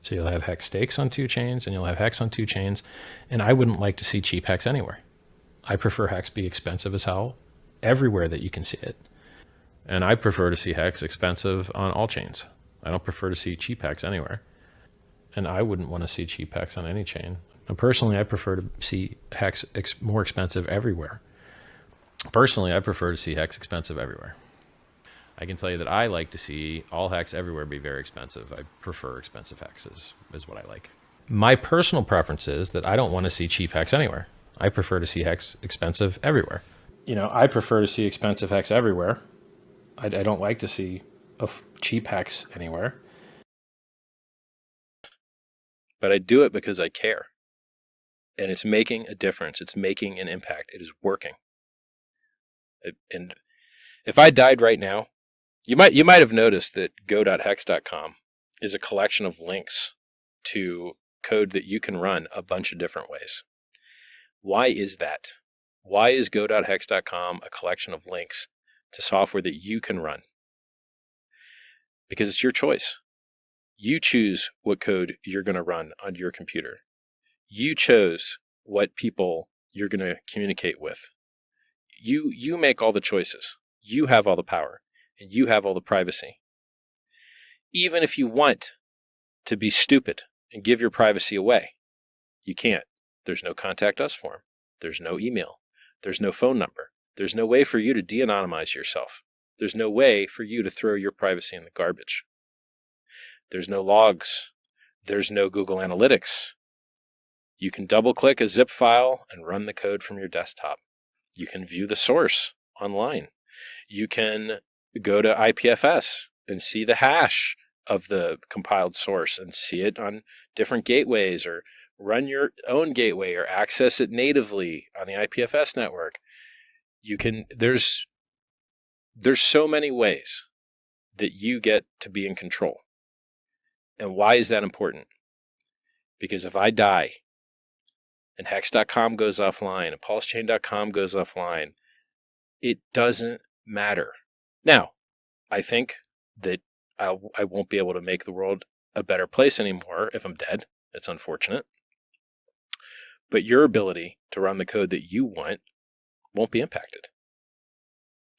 So you'll have hex stakes on 2 chains and you'll have hex on 2 chains. And I wouldn't like to see cheap hex anywhere. I prefer hex be expensive as hell everywhere that you can see it. And I prefer to see hex expensive on all chains. I don't prefer to see cheap hex anywhere. And I wouldn't want to see cheap hex on any chain. And personally, I prefer to see hex more expensive everywhere. Personally, I prefer to see hex expensive everywhere. I can tell you that I like to see all hex everywhere be very expensive. I prefer expensive hex is what I like. My personal preference is that I don't want to see cheap hex anywhere. I prefer to see hex expensive everywhere. You know, I prefer to see expensive hex everywhere. I don't like to see a cheap hex anywhere. But I do it because I care. And it's making a difference. It's making an impact. It is working. And if I died right now, you might have noticed that go.hex.com is a collection of links to code that you can run a bunch of different ways. Why is that? Why is go.hex.com a collection of links to software that you can run? Because it's your choice. You choose what code you're going to run on your computer. You chose what people you're going to communicate with. You make all the choices. You have all the power. And you have all the privacy. Even if you want to be stupid and give your privacy away, you can't. There's no contact us form. There's no email. There's no phone number. There's no way for you to de-anonymize yourself. There's no way for you to throw your privacy in the garbage. There's no logs. There's no Google Analytics. You can double-click a zip file and run the code from your desktop. You can view the source online. You can go to IPFS and see the hash of the compiled source and see it on different gateways, or run your own gateway or access it natively on the IPFS network. You can, there's so many ways that you get to be in control. And why is that important? Because if I die and hex.com goes offline and pulsechain.com goes offline, it doesn't matter. Now, I think that I won't be able to make the world a better place anymore if I'm dead. It's unfortunate. But your ability to run the code that you want won't be impacted.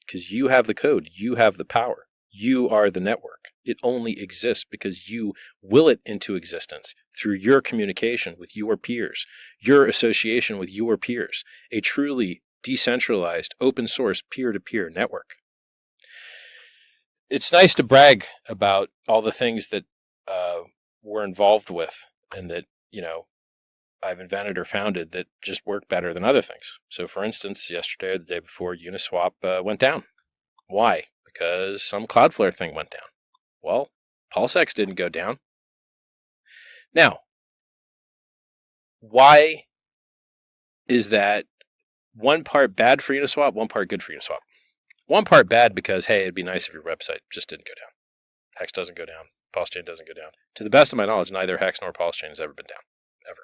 Because you have the code. You have the power. You are the network. It only exists because you will it into existence through your communication with your peers, your association with your peers, a truly decentralized, open source, peer-to-peer network. It's nice to brag about all the things that we're involved with and that, I've invented or founded that just work better than other things. So for instance, yesterday or the day before, Uniswap went down. Why? Because some Cloudflare thing went down. Well, PulseX didn't go down. Now, why is that one part bad for Uniswap, one part good for Uniswap? One part bad because, hey, it'd be nice if your website just didn't go down. Hex doesn't go down. Pulsechain doesn't go down. To the best of my knowledge, neither Hex nor Pulsechain has ever been down. Ever.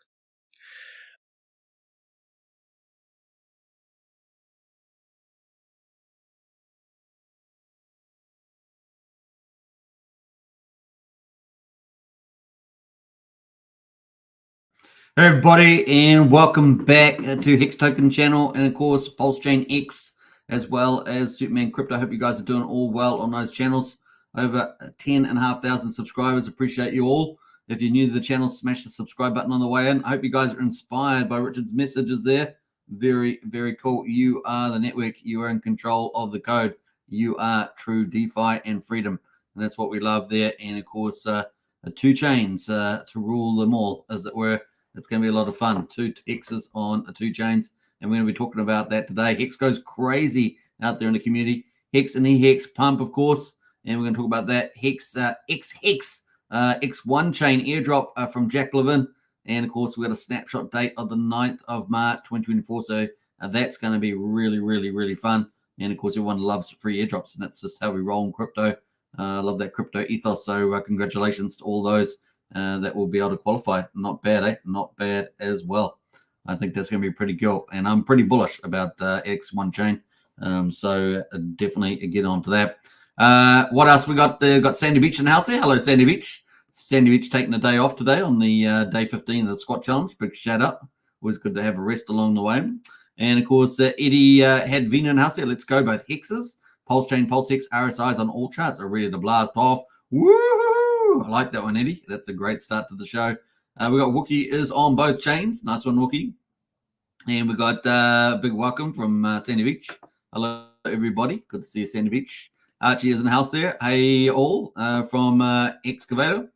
Hey everybody, and welcome back to Hex Token channel, and of course Pulsechain X, as well as Superman Crypto. I hope you guys are doing all well on those channels. Over 10,500 subscribers. Appreciate you all. If you're new to the channel, smash the subscribe button on the way in. I hope you guys are inspired by Richard's messages there. Very, very cool. You are the network. You are in control of the code. You are true DeFi and freedom. And that's what we love there. And of course, the 2 chains to rule them all, as it were. It's going to be a lot of fun. 2 hexes on the 2 chains. And we're going to be talking about that today. Hex goes crazy out there in the community. Hex and eHex pump, of course. And we're going to talk about that. Hex, XHex, X1 chain airdrop from Jack Levin. And of course, we've got a snapshot date of the 9th of March, 2024. So that's going to be really, really, really fun. And of course, everyone loves free airdrops. And that's just how we roll in crypto. Love that crypto ethos. So congratulations to all those that will be able to qualify. Not bad, eh? Not bad as well. I think that's going to be pretty cool. And I'm pretty bullish about the X1 chain. So definitely get on to that. What else we got? Got Sandy Beach in the house there. Hello, Sandy Beach. Sandy Beach taking a day off today on the day 15 of the squat challenge. Big shout out. Always good to have a rest along the way. And of course, Eddie had Vina in house there. Let's go. Both hexes, Pulsechain, PulseX, RSIs on all charts are ready to blast off. Woo! I like that one, Eddie. That's a great start to the show. We got Wookie is on both chains. Nice one, Wookie. And we got big welcome from Sandy Beach. Hello, everybody. Good to see you, Sandy Beach. Archie is in the house there. Hey, all from Excavator.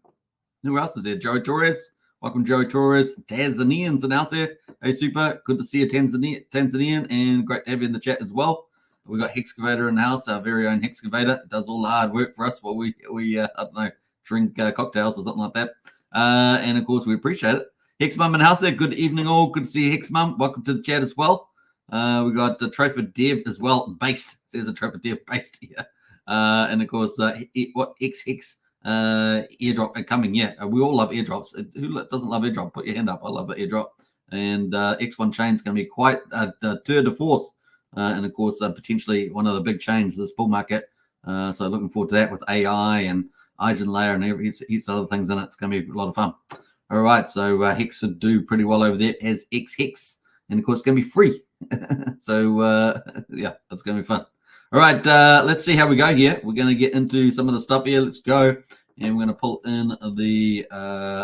Who else is there? Joe Torres. Welcome, Joe Torres. Tanzanians in the house there. Hey, super. Good to see you, Tanzanian, and great to have you in the chat as well. We got Hexcavator in the house, our very own Hexcavator. It does all the hard work for us while we I don't know, drink cocktails or something like that. And of course, we appreciate it. Hex Mum in the house there. Good evening, all. Good to see you, Hex Mum. Welcome to the chat as well. We got Traper Dev as well, based. There's a Traper Dev based here. And of course, XHex airdrop coming. Yeah, we all love airdrops. Who doesn't love airdrop? Put your hand up. I love an airdrop. And X1 chain is going to be quite a tour de force. And of course, potentially one of the big chains this bull market. So looking forward to that with AI and Eigen layer and heaps of other things in it. It's going to be a lot of fun. All right, so Hex should do pretty well over there as XHex. And of course, it's going to be free. So yeah, that's going to be fun. All right, let's see how we go here. We're going to get into some of the stuff here. Let's go. And we're going to pull in the,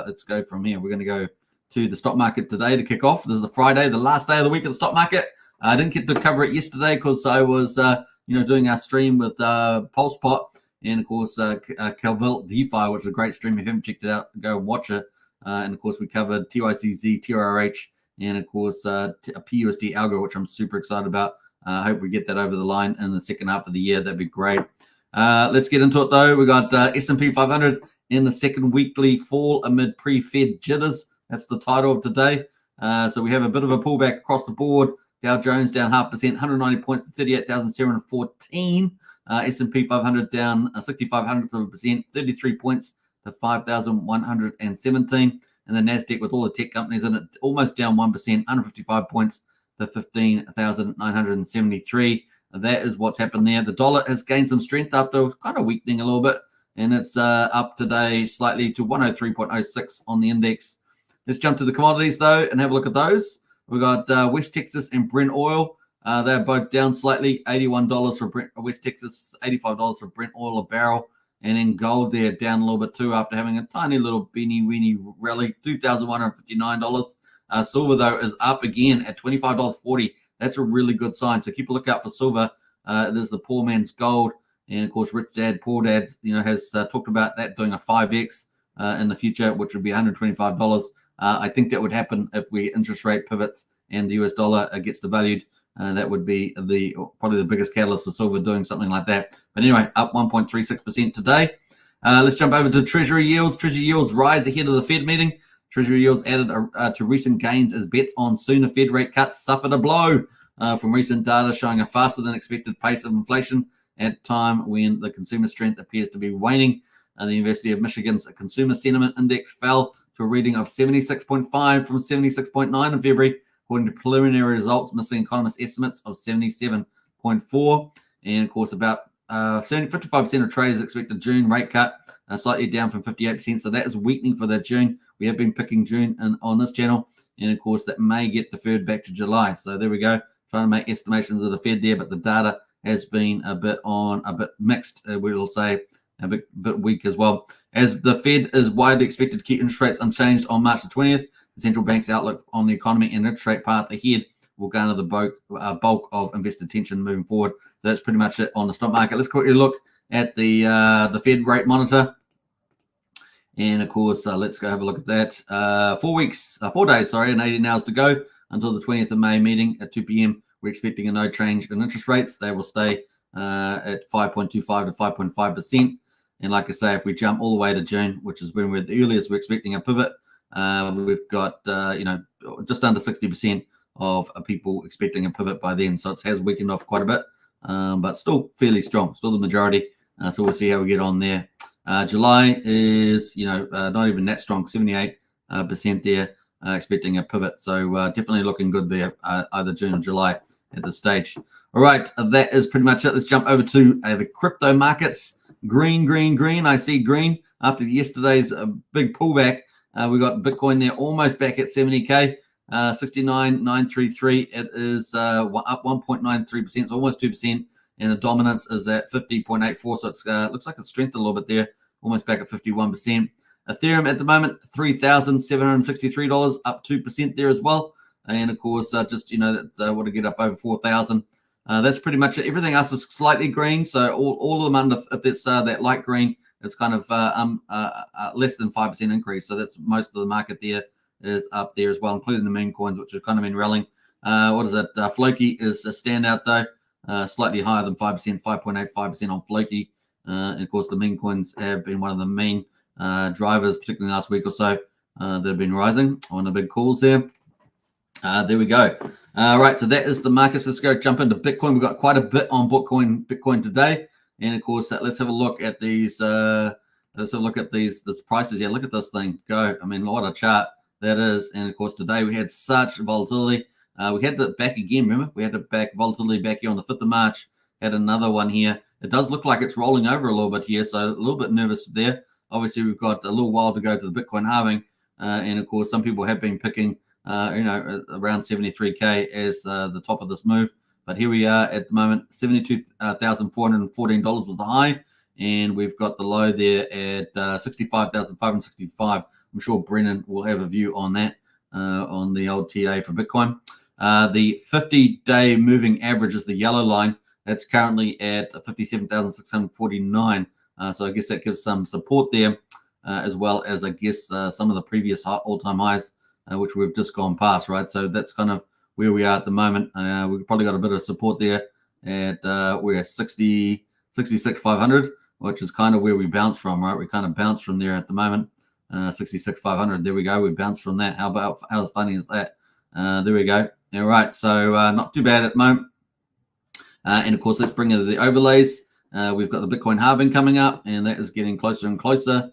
let's go from here. We're going to go to the stock market today to kick off. This is the Friday, the last day of the week of the stock market. I didn't get to cover it yesterday because I was, doing our stream with Pulsepot and, of course, Calvelt DeFi, which is a great stream. If you haven't checked it out, go watch it. And, of course, we covered TYCZ, TRH, and, of course, a PUSD Algo, which I'm super excited about. I hope we get that over the line in the second half of the year. That'd be great. Let's get into it, though. We got S&P 500 in the second weekly fall amid pre-Fed jitters. That's the title of today. So we have a bit of a pullback across the board. Dow Jones down 0.5%, 190 points to 38,714. S&P 500 down 0.65%, 33 points to 5,117. And the NASDAQ with all the tech companies in it almost down 1%, 155 points to 15,973. That is what's happened there. The dollar has gained some strength after kind of weakening a little bit. And it's up today slightly to 103.06 on the index. Let's jump to the commodities, though, and have a look at those. We got West Texas and Brent oil. They're both down slightly, $81 for West Texas, $85 for Brent oil a barrel. And in gold, they're down a little bit too after having a tiny little weeny rally, $2,159. Silver, though, is up again at $25.40. That's a really good sign. So keep a lookout for silver. It is the poor man's gold. And, of course, Rich Dad, Poor Dad, has talked about that doing a 5X in the future, which would be $125. I think that would happen if we interest rate pivots and the US dollar gets devalued. That would be probably the biggest catalyst for silver doing something like that. But anyway, up 1.36% today. Let's jump over to Treasury yields. Treasury yields rise ahead of the Fed meeting. Treasury yields added to recent gains as bets on sooner Fed rate cuts suffered a blow from recent data showing a faster than expected pace of inflation at a time when the consumer strength appears to be waning. The University of Michigan's Consumer Sentiment Index fell to a reading of 76.5 from 76.9 in February, according to preliminary results missing economist estimates of 77.4. And, of course, about 55% of traders expect a June rate cut, slightly down from 58%. So that is weakening for that June. We have been picking June on this channel. And, of course, that may get deferred back to July. So there we go. Trying to make estimations of the Fed there, but the data has been a bit mixed, we'll say. A bit weak as well. As the Fed is widely expected to keep interest rates unchanged on March the 20th, the central bank's outlook on the economy and interest rate path ahead will garner the bulk of investor attention moving forward. So that's pretty much it on the stock market. Let's quickly look at the Fed rate monitor. And, of course, let's go have a look at that. 4 days, and 18 hours to go until the 20th of May meeting at 2 p.m. We're expecting a no change in interest rates. They will stay at 5.25 to 5.5%. And like I say, if we jump all the way to June, which is when we're the earliest we're expecting a pivot, we've got, just under 60% of people expecting a pivot by then. So it has weakened off quite a bit, but still fairly strong, still the majority. So we'll see how we get on there. July is, not even that strong, 78% there, expecting a pivot. So definitely looking good there, either June or July. at this stage. All right, that is pretty much it. Let's jump over to the crypto markets. Green. I see green after yesterday's big pullback. We got Bitcoin there almost back at 70K, 69,933. It is up 1.93%, so almost 2%, and the dominance is at 50.84. So it's looks like it's strengthened a little bit there, almost back at 51%. Ethereum at the moment, $3,763, up 2% there as well. And of course, just want to get up over 4,000. That's pretty much it. Everything else is slightly green, so all of them under, if it's that light green, it's kind of less than 5% increase. So that's most of the market there is up there as well, including the meme coins, which have kind of been rallying. What is it? Floki is a standout though, slightly higher than 5%, 5.85% on Floki. And of course, the meme coins have been one of the main drivers, particularly last week or so, that have been rising on the big calls there. There we go. All right, so that is the markets. Let's go jump into Bitcoin. We've got quite a bit on Bitcoin today. And of course, let's have a look at these. Let's have a look at these prices. Yeah, look at this thing go. I mean, what a chart that is. And of course, today we had such volatility. We had the back again. Remember, we had the back volatility back here on the 5th of March. Had another one here. It does look like it's rolling over a little bit here, so a little bit nervous there. Obviously, we've got a little while to go to the Bitcoin halving, and of course, some people have been picking, around 73K as the top of this move. But here we are at the moment. $72,414 was the high, and we've got the low there at 65,565. I'm sure Brennan will have a view on that on the old TA for Bitcoin. The 50-day moving average is the yellow line. That's currently at 57,649. So I guess that gives some support there, as well as I guess some of the previous all-time highs, which we've just gone past, right? So that's kind of where we are at the moment. We've probably got a bit of support there at we're at 66,500, which is kind of where we bounced from, right? We kind of bounced from there at the moment. 66,500. There we go. We bounced from that. How funny is that? There we go. All right. So not too bad at the moment. And of course, let's bring in the overlays. We've got the Bitcoin halving coming up, and that is getting closer and closer.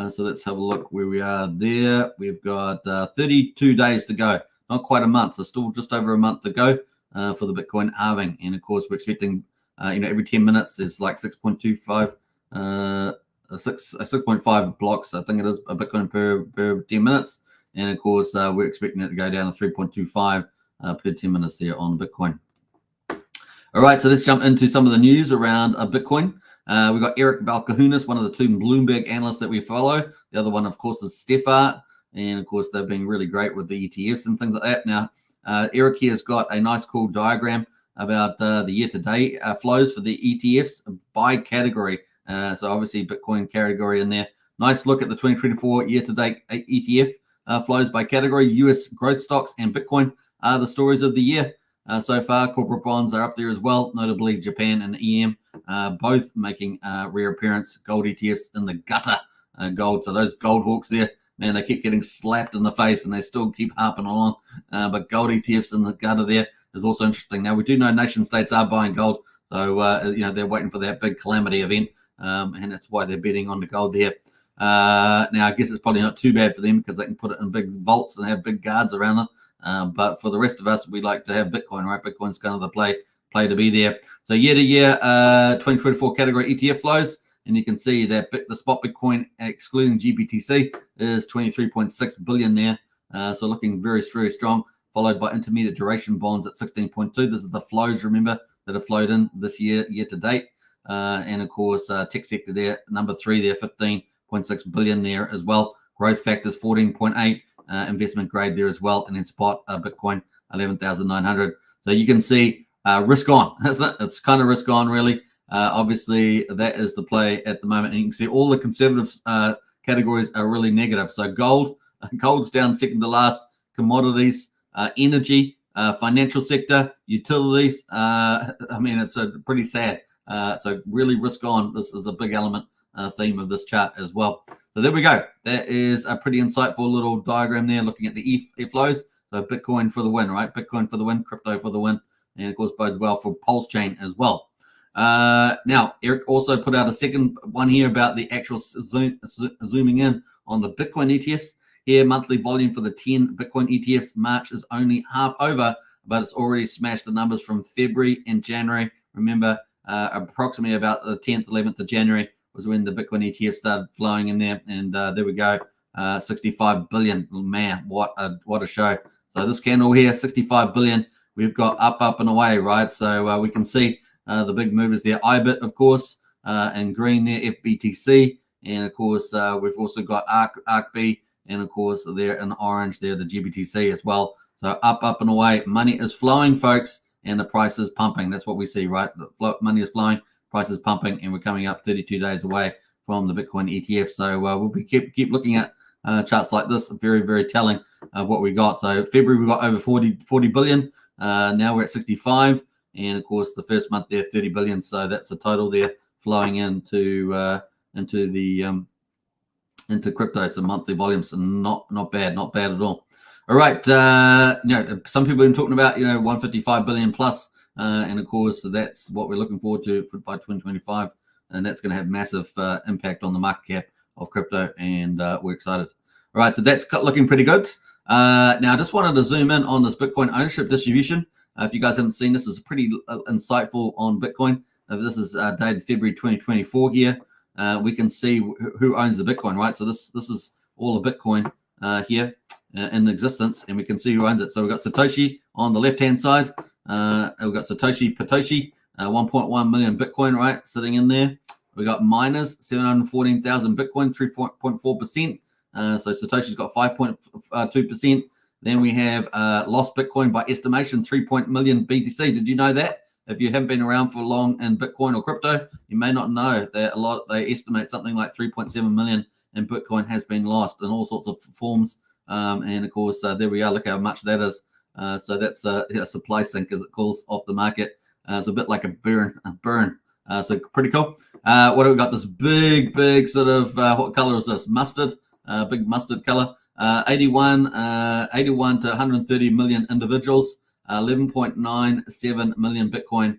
So let's have a look where we are there. We've got 32 days to go, not quite a month. So still just over a month to go for the Bitcoin halving. And of course, we're expecting, every 10 minutes is like 6.25, 6.5 blocks. I think it is a Bitcoin per 10 minutes. And of course, we're expecting it to go down to 3.25 per 10 minutes there on Bitcoin. All right, so let's jump into some of the news around Bitcoin. We've got Eric Balkahunas, one of the two Bloomberg analysts that we follow. The other one, of course, is Stefart. And, of course, they've been really great with the ETFs and things like that. Now, Eric here has got a nice, cool diagram about the year-to-date flows for the ETFs by category. So, obviously, Bitcoin category in there. Nice look at the 2024 year-to-date ETF flows by category. U.S. growth stocks and Bitcoin are the stories of the year. So far, corporate bonds are up there as well, notably Japan and EM, both making rare appearance. Gold ETFs in the gutter, gold. So those gold hawks there, man, they keep getting slapped in the face and they still keep harping along. But gold ETFs in the gutter there is also interesting. Now, we do know nation states are buying gold. So, they're waiting for that big calamity event, and that's why they're betting on the gold there. Now, I guess it's probably not too bad for them because they can put it in big vaults and have big guards around them. But for the rest of us, we like to have Bitcoin, right? Bitcoin's kind of the play to be there. So year-to-year 2024 category ETF flows, and you can see that the spot Bitcoin, excluding GBTC, is 23.6 billion there. So looking very, very strong, followed by intermediate duration bonds at 16.2. This is the flows, remember, that have flowed in this year-to-date. And of course, tech sector there, number 3 there, 15.6 billion there as well. Growth factors 14.8. Investment grade there as well, and then spot Bitcoin 11,900. So you can see risk on, isn't it? It's kind of risk on, really. Obviously, that is the play at the moment, and you can see all the conservative categories are really negative. So gold's down second to last. Commodities, energy, financial sector, utilities. It's pretty sad. So really risk on. This is a big element theme of this chart as well. So there we go. That is a pretty insightful little diagram there looking at the E flows. So Bitcoin for the win, right? Bitcoin for the win, crypto for the win. And of course, bodes well for Pulsechain as well. Now, Eric also put out a second one here about the actual zooming in on the Bitcoin ETFs. Here, monthly volume for the 10 Bitcoin ETFs March is only half over but it's already smashed the numbers from February and January. Remember, approximately about the 10th, 11th of January was when the Bitcoin ETF started flowing in there, and there we go, 65 billion. Man, what a show! So this candle here, 65 billion. We've got up and away, right? So we can see the big movers there. IBIT, of course, in green there, FBTC, and of course we've also got ARKB, and of course there in orange there, the GBTC as well. So up and away. Money is flowing, folks, and the price is pumping. That's what we see, right? Money is flowing, price is pumping, and we're coming up 32 days away from the Bitcoin ETF. So we'll be keep looking at charts like this. Very, very telling of what we got. So February we got over 40 billion. Now we're at 65, and of course the first month there 30 billion. So that's the total there flowing into crypto. So monthly volumes, and not bad at all. All right, some people have been talking about 155 billion plus, and of course that's what we're looking forward to by 2025, and that's going to have massive impact on the market cap of crypto, and we're excited. All right, so that's looking pretty good. Now I just wanted to zoom in on this Bitcoin ownership distribution. If you guys haven't seen this, is pretty insightful on Bitcoin. This is dated February 2024 here. We can see who owns the Bitcoin, right? So this is all the Bitcoin here in existence, and we can see who owns it. So we've got Satoshi on the left-hand side. We've got Satoshi 1.1 million Bitcoin, right, sitting in there. We got miners, 714,000 Bitcoin, 3.4%. So Satoshi's got 5.2%. Then we have lost Bitcoin by estimation, 3 million BTC. Did you know that? If you haven't been around for long in Bitcoin or crypto, you may not know that they estimate something like 3.7 million in Bitcoin has been lost in all sorts of forms. And of course, there we are. Look how much that is. So that's a supply sink, as it calls, off the market. It's a bit like a burn. So pretty cool. What do we got? This big sort of what color is this? Mustard. Big mustard color. 81 to 130 million individuals. 11.97 million Bitcoin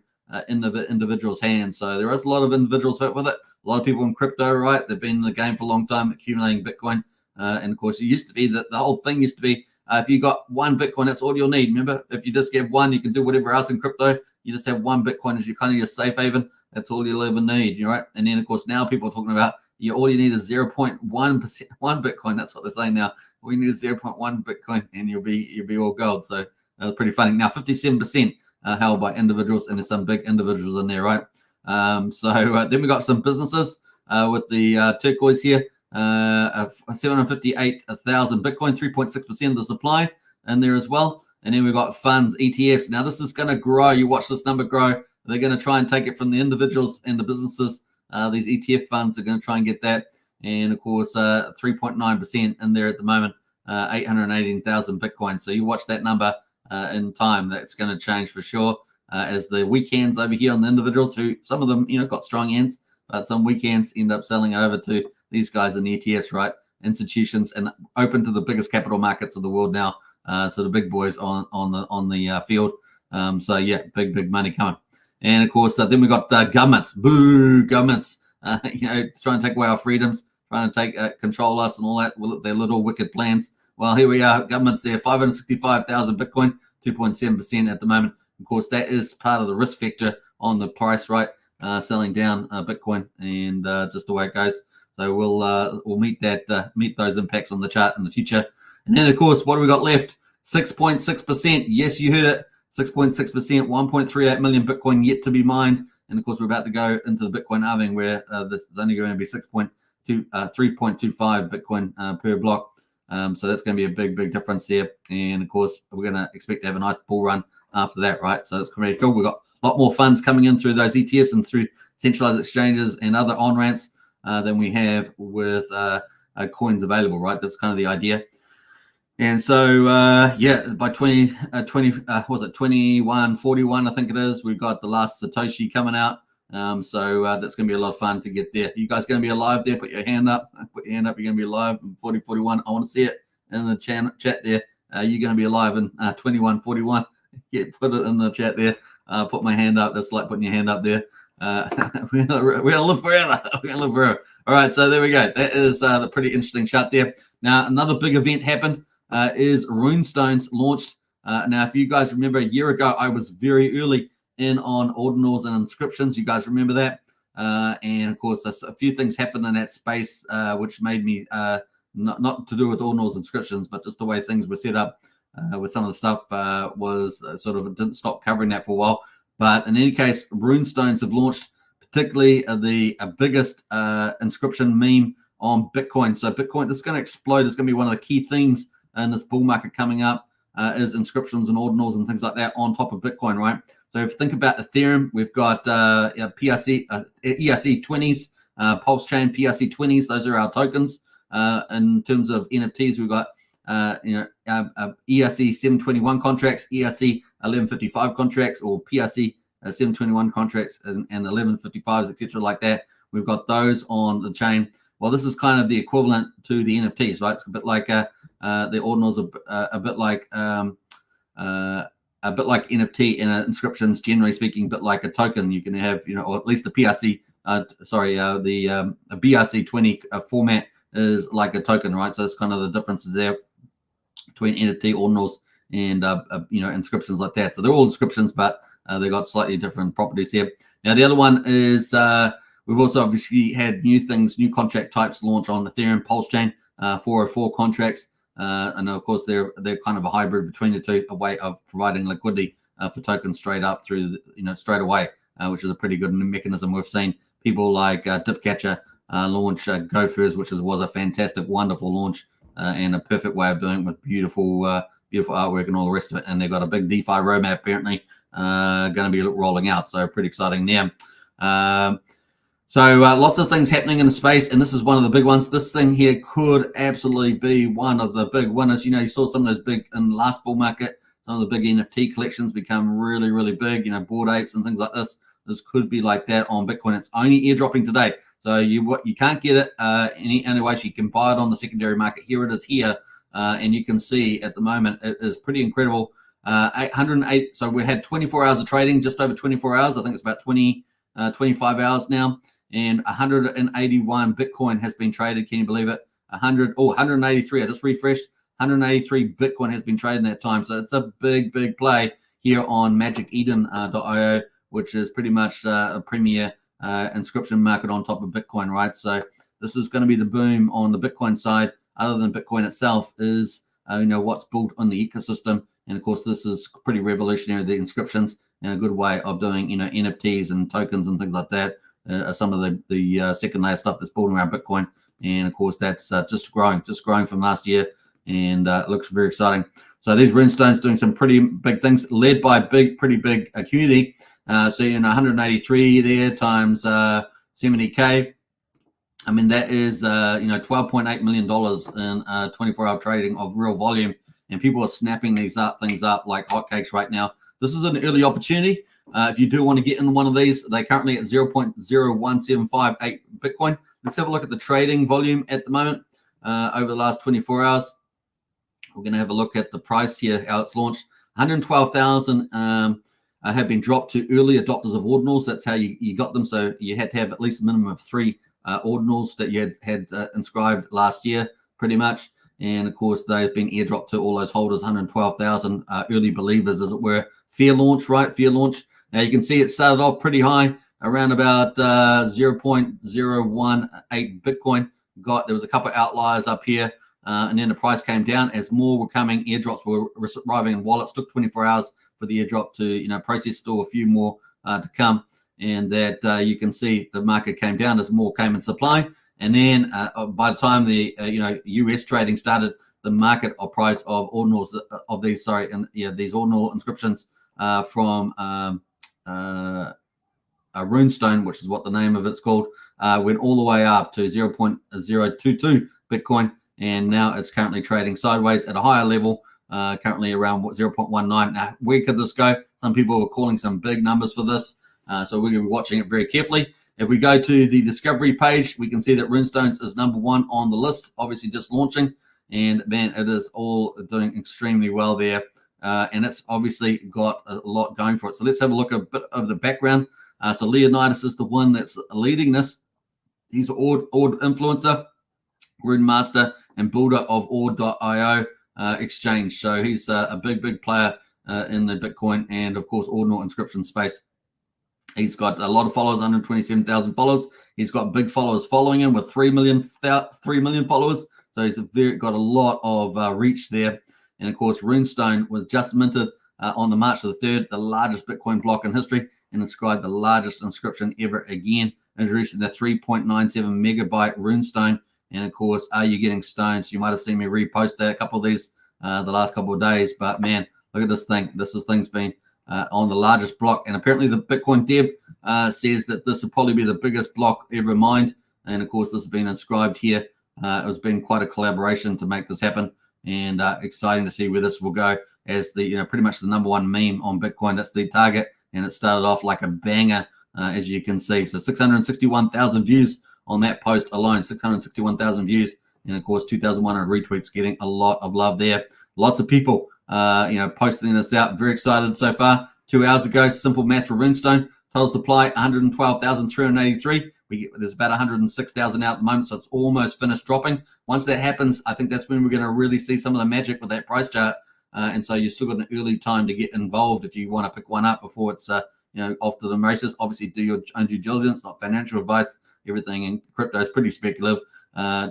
in the individuals' hands. So there is a lot of individuals with it. A lot of people in crypto, right? They've been in the game for a long time, accumulating Bitcoin. And of course, it used to be that the whole thing used to be if you got one Bitcoin, that's all you'll need. Remember, if you just get one, you can do whatever else in crypto. You just have one Bitcoin as your kind of your safe haven. That's all you'll ever need, right? And then of course now people are talking about all you need is 0.1% one Bitcoin. That's what they're saying now. All you need is 0.1 Bitcoin, and you'll be all gold. So that's pretty funny. Now 57% held by individuals, and there's some big individuals in there, right? So then we got some businesses with the turquoise here. 758,000 Bitcoin, 3.6% of the supply in there as well. And then we've got funds, ETFs. Now this is going to grow. You watch this number grow. They're going to try and take it from the individuals and the businesses. These ETF funds are going to try and get that. And of course, 3.9% in there at the moment, 818,000 Bitcoin. So you watch that number in time. That's going to change for sure. As the weekends over here on the individuals, who some of them, got strong ends, but some weekends end up selling over to these guys in the ETFs, right? Institutions, and open to the biggest capital markets of the world now. So the big boys on the field. So yeah, big money coming. And of course, then we got governments. Boo, governments! Trying to take away our freedoms, trying to take control us and all that. Their little wicked plans. Well, here we are. Governments there, 565,000 Bitcoin, 2.7% at the moment. Of course, that is part of the risk factor on the price, right? Selling down Bitcoin, and just the way it goes. So we'll meet those impacts on the chart in the future. And then, of course, what do we got left? 6.6%. Yes, you heard it. 6.6%. 1.38 million Bitcoin yet to be mined. And of course, we're about to go into the Bitcoin halving, where this is only going to be 3.25 Bitcoin per block. So that's going to be a big difference there. And of course, we're going to expect to have a nice bull run after that, right? So it's pretty cool. We've got a lot more funds coming in through those ETFs and through centralized exchanges and other on-ramps than we have with coins available, right? That's kind of the idea. And so, by 2141, I think it is, we've got the last Satoshi coming out. So that's going to be a lot of fun to get there. You guys going to be alive there? Put your hand up. Put your hand up. You're going to be alive in 4041. I want to see it in the chat there. You're going to be alive in 2141. Yeah, put it in the chat there. Put my hand up. That's like putting your hand up there. We're going to live forever. We're going to live forever. All right, so there we go. That is a pretty interesting chart there. Now, another big event happened. Is Runestones launched Now, if you guys remember, a year ago, I was very early in on ordinals and inscriptions. You guys remember that? And of course, a few things happened in that space, which made me not to do with ordinals inscriptions, but just the way things were set up with some of the stuff was sort of didn't stop covering that for a while. But in any case, runestones have launched, particularly the biggest inscription meme on Bitcoin. So Bitcoin, this is going to explode. It's going to be one of the key themes in this bull market coming up is inscriptions and ordinals and things like that on top of Bitcoin, right? So if you think about Ethereum, we've got ERC 20s, Pulsechain PRC20s. Those are our tokens. In terms of NFTs, we've got ERC 721 contracts, ERC 1155 contracts, or PRC 721 contracts and 1155s, etc., like that. We've got those on the chain. Well, this is kind of the equivalent to the NFTs, right? It's a bit like the ordinals, a bit like NFT and inscriptions, generally speaking, a bit like a token. You can have, or at least the PRC, the BRC20 format is like a token, right? So it's kind of the differences there between NFT, ordinals, and inscriptions like that. So they're all inscriptions, but they got slightly different properties here. Now the other one is we've also obviously had new contract types launch on Ethereum, Pulsechain, 404 contracts, and of course they're kind of a hybrid between the two, a way of providing liquidity for tokens straight up through straight away, which is a pretty good mechanism. We've seen people like Dipcatcher launch Gophers, which was a fantastic, wonderful launch and a perfect way of doing it with beautiful artwork and all the rest of it. And they've got a big DeFi roadmap apparently going to be rolling out, so pretty exciting there. So lots of things happening in the space, and this is one of the big ones. This thing here could absolutely be one of the big winners. You saw some of those big in the last bull market. Some of the big NFT collections become really, really big. Bored apes and things like this. This could be like that on Bitcoin. It's only airdropping today, so you can't get it any way. You can buy it on the secondary market. Here it is here, and you can see at the moment it is pretty incredible. 808. So we had 24 hours of trading, just over 24 hours. I think it's about 25 hours now. And 181 Bitcoin has been traded. Can you believe it? 183. I just refreshed. 183 Bitcoin has been traded in that time. So it's a big, big play here on magiceden.io, which is pretty much a premier inscription market on top of Bitcoin, right? So this is going to be the boom on the Bitcoin side. Other than Bitcoin itself is, what's built on the ecosystem. And of course, this is pretty revolutionary. The inscriptions and a good way of doing, NFTs and tokens and things like that. Some of the second layer stuff that's built around Bitcoin, and of course that's just growing from last year, and it looks very exciting. So these runestones doing some pretty big things, led by pretty big community. So 183 there times 70K. I mean that is $12.8 million in 24-hour trading of real volume, and people are snapping things up like hotcakes right now. This is an early opportunity. If you do want to get in one of these, they're currently at 0.01758 Bitcoin. Let's have a look at the trading volume at the moment over the last 24 hours. We're going to have a look at the price here, how it's launched. 112,000 have been dropped to early adopters of ordinals. That's how you got them. So you had to have at least a minimum of 3 ordinals that you had inscribed last year, pretty much. And of course, they've been airdropped to all those holders, 112,000 early believers, as it were. Fair launch, right? Fair launch. Now you can see it started off pretty high, around about 0.018 Bitcoin. There was a couple of outliers up here, and then the price came down as more were coming. Airdrops were arriving in wallets. Took 24 hours for the airdrop to process. Still a few more to come, and that you can see the market came down as more came in supply. And then by the time the US trading started, the market or price of ordinals of these these ordinal inscriptions from a runestone, which is what the name of it's called, went all the way up to 0.022 Bitcoin, and now it's currently trading sideways at a higher level, currently around 0.19. Now, where could this go? Some people are calling some big numbers for this, so we're going to be watching it very carefully. If we go to the discovery page, we can see that runestones is #1 on the list, obviously just launching, and man, it is all doing extremely well there. And it's obviously got a lot going for it. So let's have a look at a bit of the background. So Leonidas is the one that's leading this. He's an Ord influencer, rune master, and builder of Ord.io. exchange. So he's a big player in the Bitcoin and, of course, ordinal inscription space. He's got a lot of followers, 127,000 followers. He's got big followers following him with 3 million followers. So he's got a lot of reach there. And, of course, Runestone was just minted on the March the 3rd, the largest Bitcoin block in history, and inscribed the largest inscription ever again, introducing the 3.97 megabyte Runestone. And, of course, are you getting stones? You might have seen me repost that, a couple of these the last couple of days. But, man, look at this thing. Thing's been on the largest block. And apparently the Bitcoin dev says that this will probably be the biggest block ever mined. And, of course, this has been inscribed here. It has been quite a collaboration to make this happen. And exciting to see where this will go as the, pretty much the number one meme on Bitcoin. That's the target. And it started off like a banger, as you can see. So 661,000 views on that post alone, 661,000 views. And, of course, 2,100 retweets, getting a lot of love there. Lots of people, posting this out. Very excited so far. 2 hours ago, simple math for Runestone. Total supply, 112,383. There's about 106,000 out at the moment, so it's almost finished dropping. Once that happens, I think that's when we're going to really see some of the magic with that price chart. And so you've still got an early time to get involved if you want to pick one up before it's off to the races. Obviously, do your own due diligence, not financial advice. Everything in crypto is pretty speculative,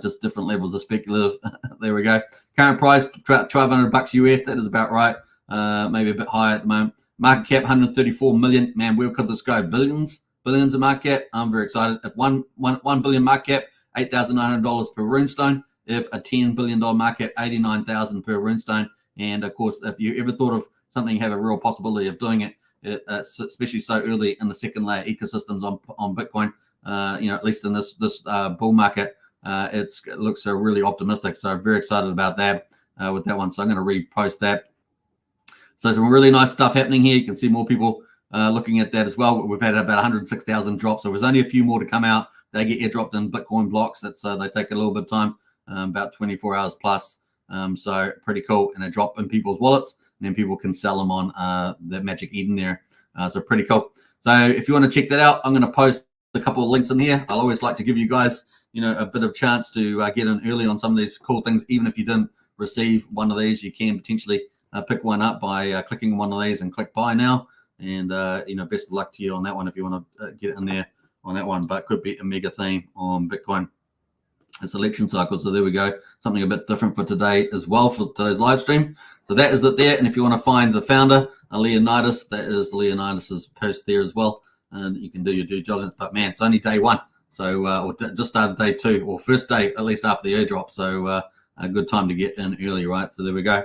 just different levels of speculative. There we go. Current price, about $1,200 US. That is about right. Maybe a bit higher at the moment. Market cap, 134 million. Man, where could this go? Billions of market cap. I'm very excited. If 1 billion market cap, $8,900 per Runestone. If a $10 billion market cap, $89,000 per Runestone. And of course, if you ever thought of something you have a real possibility of doing it, especially so early in the second layer ecosystems on Bitcoin, at least in this bull market, it looks really optimistic. So I'm very excited about that with that one. So I'm going to repost that. So some really nice stuff happening here. You can see more people looking at that as well. We've had about 106,000 drops. So there's only a few more to come out. They get airdropped in Bitcoin blocks. They take a little bit of time, about 24 hours plus. So pretty cool. And they drop in people's wallets, and then people can sell them on the Magic Eden there. So pretty cool. So if you want to check that out, I'm going to post a couple of links in here. I'll always like to give you guys, a bit of chance to get in early on some of these cool things. Even if you didn't receive one of these, you can potentially pick one up by clicking one of these and click buy now. And, best of luck to you on that one if you want to get in there on that one. But could be a mega theme on Bitcoin. It's election cycle. So there we go. Something a bit different for today as well, for today's live stream. So that is it there. And if you want to find the founder, Leonidas, that is Leonidas's post there as well. And you can do your due diligence. But man, it's only day one. So or just started day two, or first day, at least after the airdrop. So a good time to get in early, right? So there we go.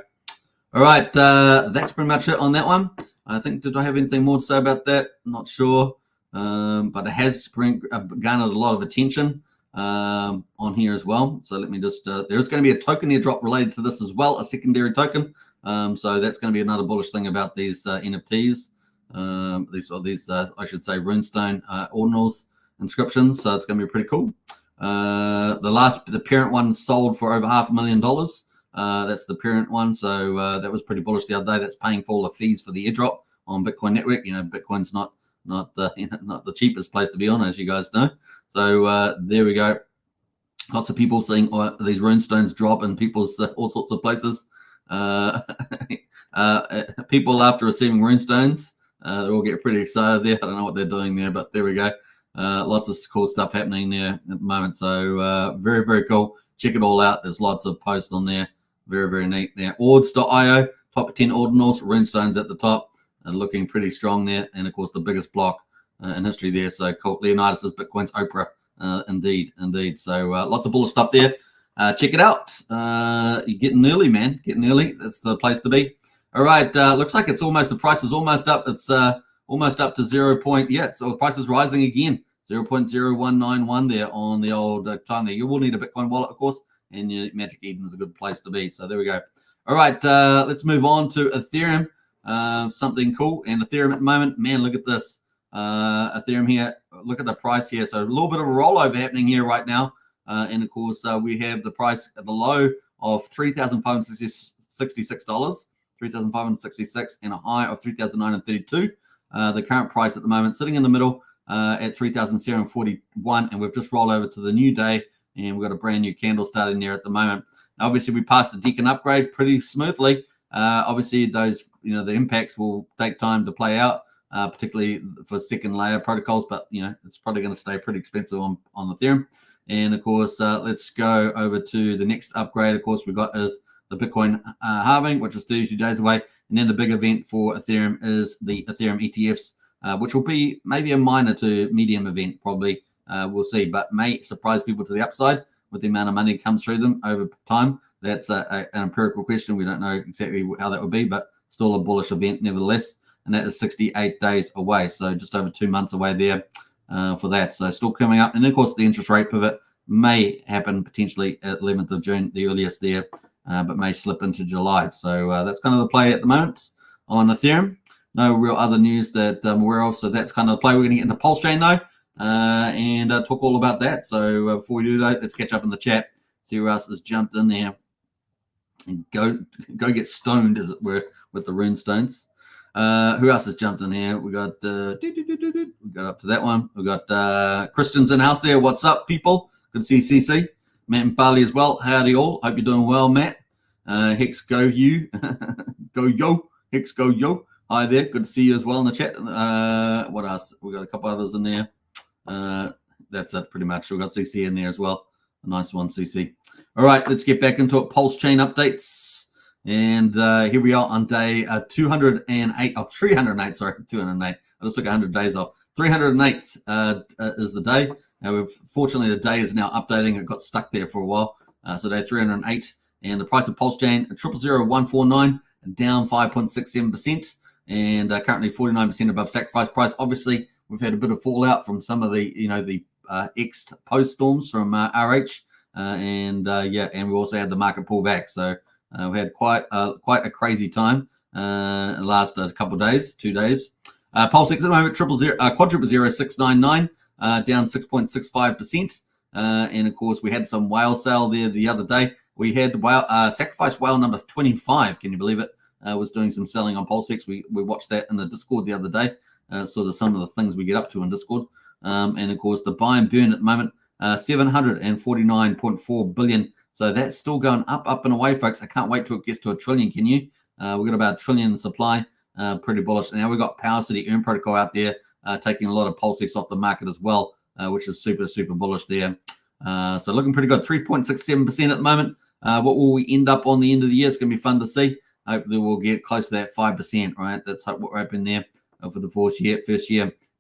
All right. That's pretty much it on that one. I think, did I have anything more to say about that? Not sure. But it has garnered a lot of attention on here as well. So let me just, there's going to be a token airdrop related to this as well, a secondary token. So that's going to be another bullish thing about these NFTs. These I should say, Runestone ordinals inscriptions. So it's going to be pretty cool. The parent one sold for over $500,000. That's the parent one. So that was pretty bullish the other day. That's paying for all the fees for the airdrop on Bitcoin Network. Bitcoin's not the cheapest place to be on, as you guys know. So there we go. Lots of people seeing these runestones drop in people's all sorts of places. People after receiving runestones, they all get pretty excited there. I don't know what they're doing there, but there we go. Lots of cool stuff happening there at the moment. So very, very cool. Check it all out. There's lots of posts on there. Very, very neat there. Ords.io, top 10 ordinals, runestones at the top, looking pretty strong there. And of course, the biggest block in history there. So cool. Leonidas is Bitcoin's Oprah. Indeed. So lots of bullish stuff there. Check it out. You're getting early, man. Getting early. That's the place to be. All right. Looks like the price is almost up. It's almost up to 0. So the price is rising again. 0.0191 there on the old time there. You will need a Bitcoin wallet, of course, and your Magic Eden is a good place to be. So there we go. All right, let's move on to Ethereum. Something cool. And Ethereum at the moment, man, look at this. Ethereum here. Look at the price here. So a little bit of a rollover happening here right now. And of course, we have the price at the low of $3,566, $3,566, and a high of $3,932. The current price at the moment sitting in the middle at 3,741, and we've just rolled over to the new day, and we've got a brand new candle starting there at the moment. Obviously, we passed the Deacon upgrade pretty smoothly. Obviously, those the impacts will take time to play out, particularly for second layer protocols. But it's probably going to stay pretty expensive on Ethereum. And of course, let's go over to the next upgrade. Of course, we got is the Bitcoin halving, which is 32 days away. And then the big event for Ethereum is the Ethereum ETFs, which will be maybe a minor to medium event, probably. We'll see, but may surprise people to the upside with the amount of money that comes through them over time. That's an empirical question. We don't know exactly how that would be, but still a bullish event nevertheless. And that is 68 days away, so just over 2 months away there for that. So still coming up. And of course, the interest rate pivot may happen potentially at 11th of June, the earliest there, but may slip into July. So that's kind of the play at the moment on Ethereum. No real other news that I'm aware of. So that's kind of the play. We're going to get into Pulsechain though, and talk all about that. So before we do that, let's catch up in the chat, see who else has jumped in there, and go get stoned, as it were, with the rune stones. Who else has jumped in there? We got we got up to that one. We got Christians in house there. What's up, people? Good to see CC. Matt and Bali as well. Howdy all. Hope you're doing well, Matt. Hex go you. Go yo. Hex go yo. Hi there. Good to see you as well in the chat. What else? We got a couple others in there. That's it pretty much. We got CC in there as well. A nice one, CC. All right, let's get back into Pulsechain updates. And here we are on day 208, 308, sorry, 208. I just took 100 days off. 308 is the day. Fortunately, the day is now updating. It got stuck there for a while. So day 308. And the price of Pulsechain, 000149, down 5.67%. And currently 49% above sacrifice price. Obviously, we've had a bit of fallout from some of the X post storms from RH. And we also had the market pullback. So we had quite a crazy time last couple of days, 2 days. Pulse X at the moment, quadruple 0699, down 6.65%. And of course, we had some whale sale there the other day. We had sacrifice whale number 25. Can you believe it? Was doing some selling on Pulse X. We watched that in the Discord the other day. Sort of some of the things we get up to in Discord. And of course, the buy and burn at the moment, 749.4 billion. So that's still going up and away, folks. I can't wait till it gets to $1 trillion. Can you? We've got about $1 trillion in supply. Pretty bullish. And now we've got Power City Earn Protocol out there taking a lot of Pulse X off the market as well, which is super, super bullish there. So looking pretty good. 3.67% at the moment. What will we end up on the end of the year? It's going to be fun to see. Hopefully we'll get close to that 5%, right? That's what we're hoping there for the first year.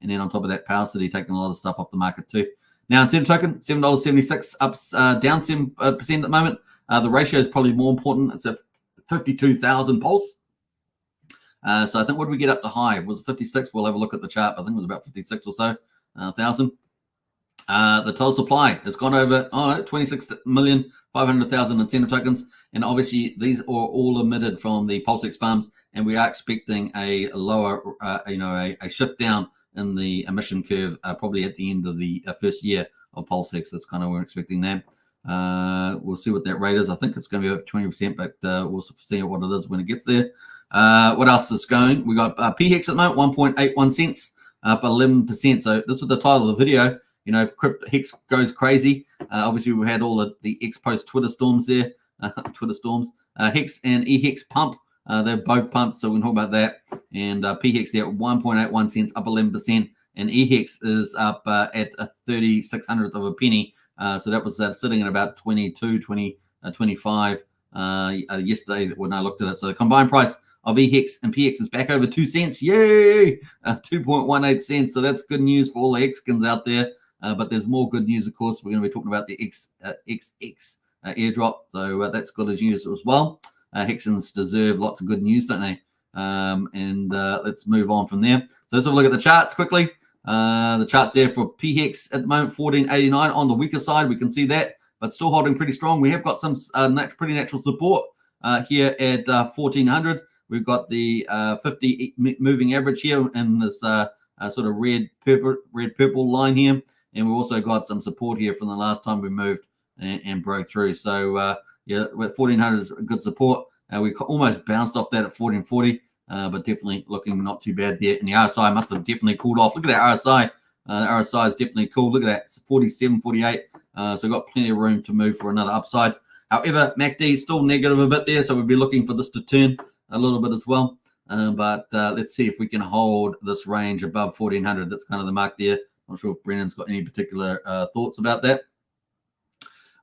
And then on top of that, Power City taking a lot of stuff off the market too. Now, incentive token, $7.76, up down 7% at the moment. The ratio is probably more important. It's at 52,000 pulse. So I think, what did we get up to high? Was it 56? We'll have a look at the chart. I think it was about 56 or so, 1,000. The total supply has gone over 26,500,000 incentive tokens. And obviously, these are all emitted from the PulseX farms. And we are expecting a lower, a shift down in the emission curve, probably at the end of the first year of PulseX. That's kind of what we're expecting there. We'll see what that rate is. I think it's going to be about 20%, but we'll see what it is when it gets there. What else is going? We got PHEX at the moment, 1.81 cents, up 11%. So this was the title of the video. Hex goes crazy. Obviously, we had all the X post Twitter storms there. Hex and eHex pump. They're both pumped, so we can talk about that. And PHEX there at 1.81 cents, up 11%. And eHex is up at a 3600th of a penny. So that was sitting at about 25 yesterday when I looked at it. So the combined price of eHex and PHEX is back over 2 cents. Yay! 2.18 cents. So that's good news for all the Xkins out there. But there's more good news, of course. We're going to be talking about the XHex airdrop. So that's good as news as well. Hexans deserve lots of good news, don't they? Let's move on from there. So let's have a look at the charts quickly. The charts there for PHEX at the moment, 1489 on the weaker side. We can see that, but still holding pretty strong. We have got some pretty natural support here at 1400. We've got the 50 moving average here in this sort of red purple line here. And we've also got some support here from the last time we moved and broke through. So, with 1400 is good support. We almost bounced off that at 1440, but definitely looking not too bad there. And the RSI must have definitely cooled off. Look at that RSI. The RSI is definitely cool. Look at that, it's 47, 48. So got plenty of room to move for another upside. However, MACD is still negative a bit there, so we'll be looking for this to turn a little bit as well. But let's see if we can hold this range above 1400. That's kind of the mark there. Not sure if Brennan's got any particular thoughts about that.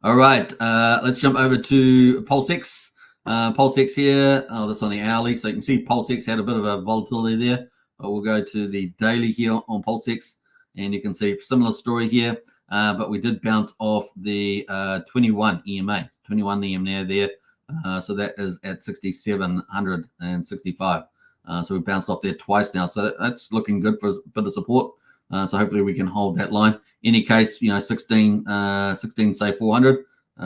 All right, let's jump over to Pulsechain. Pulsechain here, that's on the hourly. So you can see Pulsechain had a bit of a volatility there. We'll go to the daily here on Pulsechain, and you can see similar story here. But we did bounce off the 21 EMA, 21 EMA there. So that is at 6,765. So we bounced off there twice now. So that's looking good for a bit of support. So hopefully we can hold that line. Any case, 16, say 400,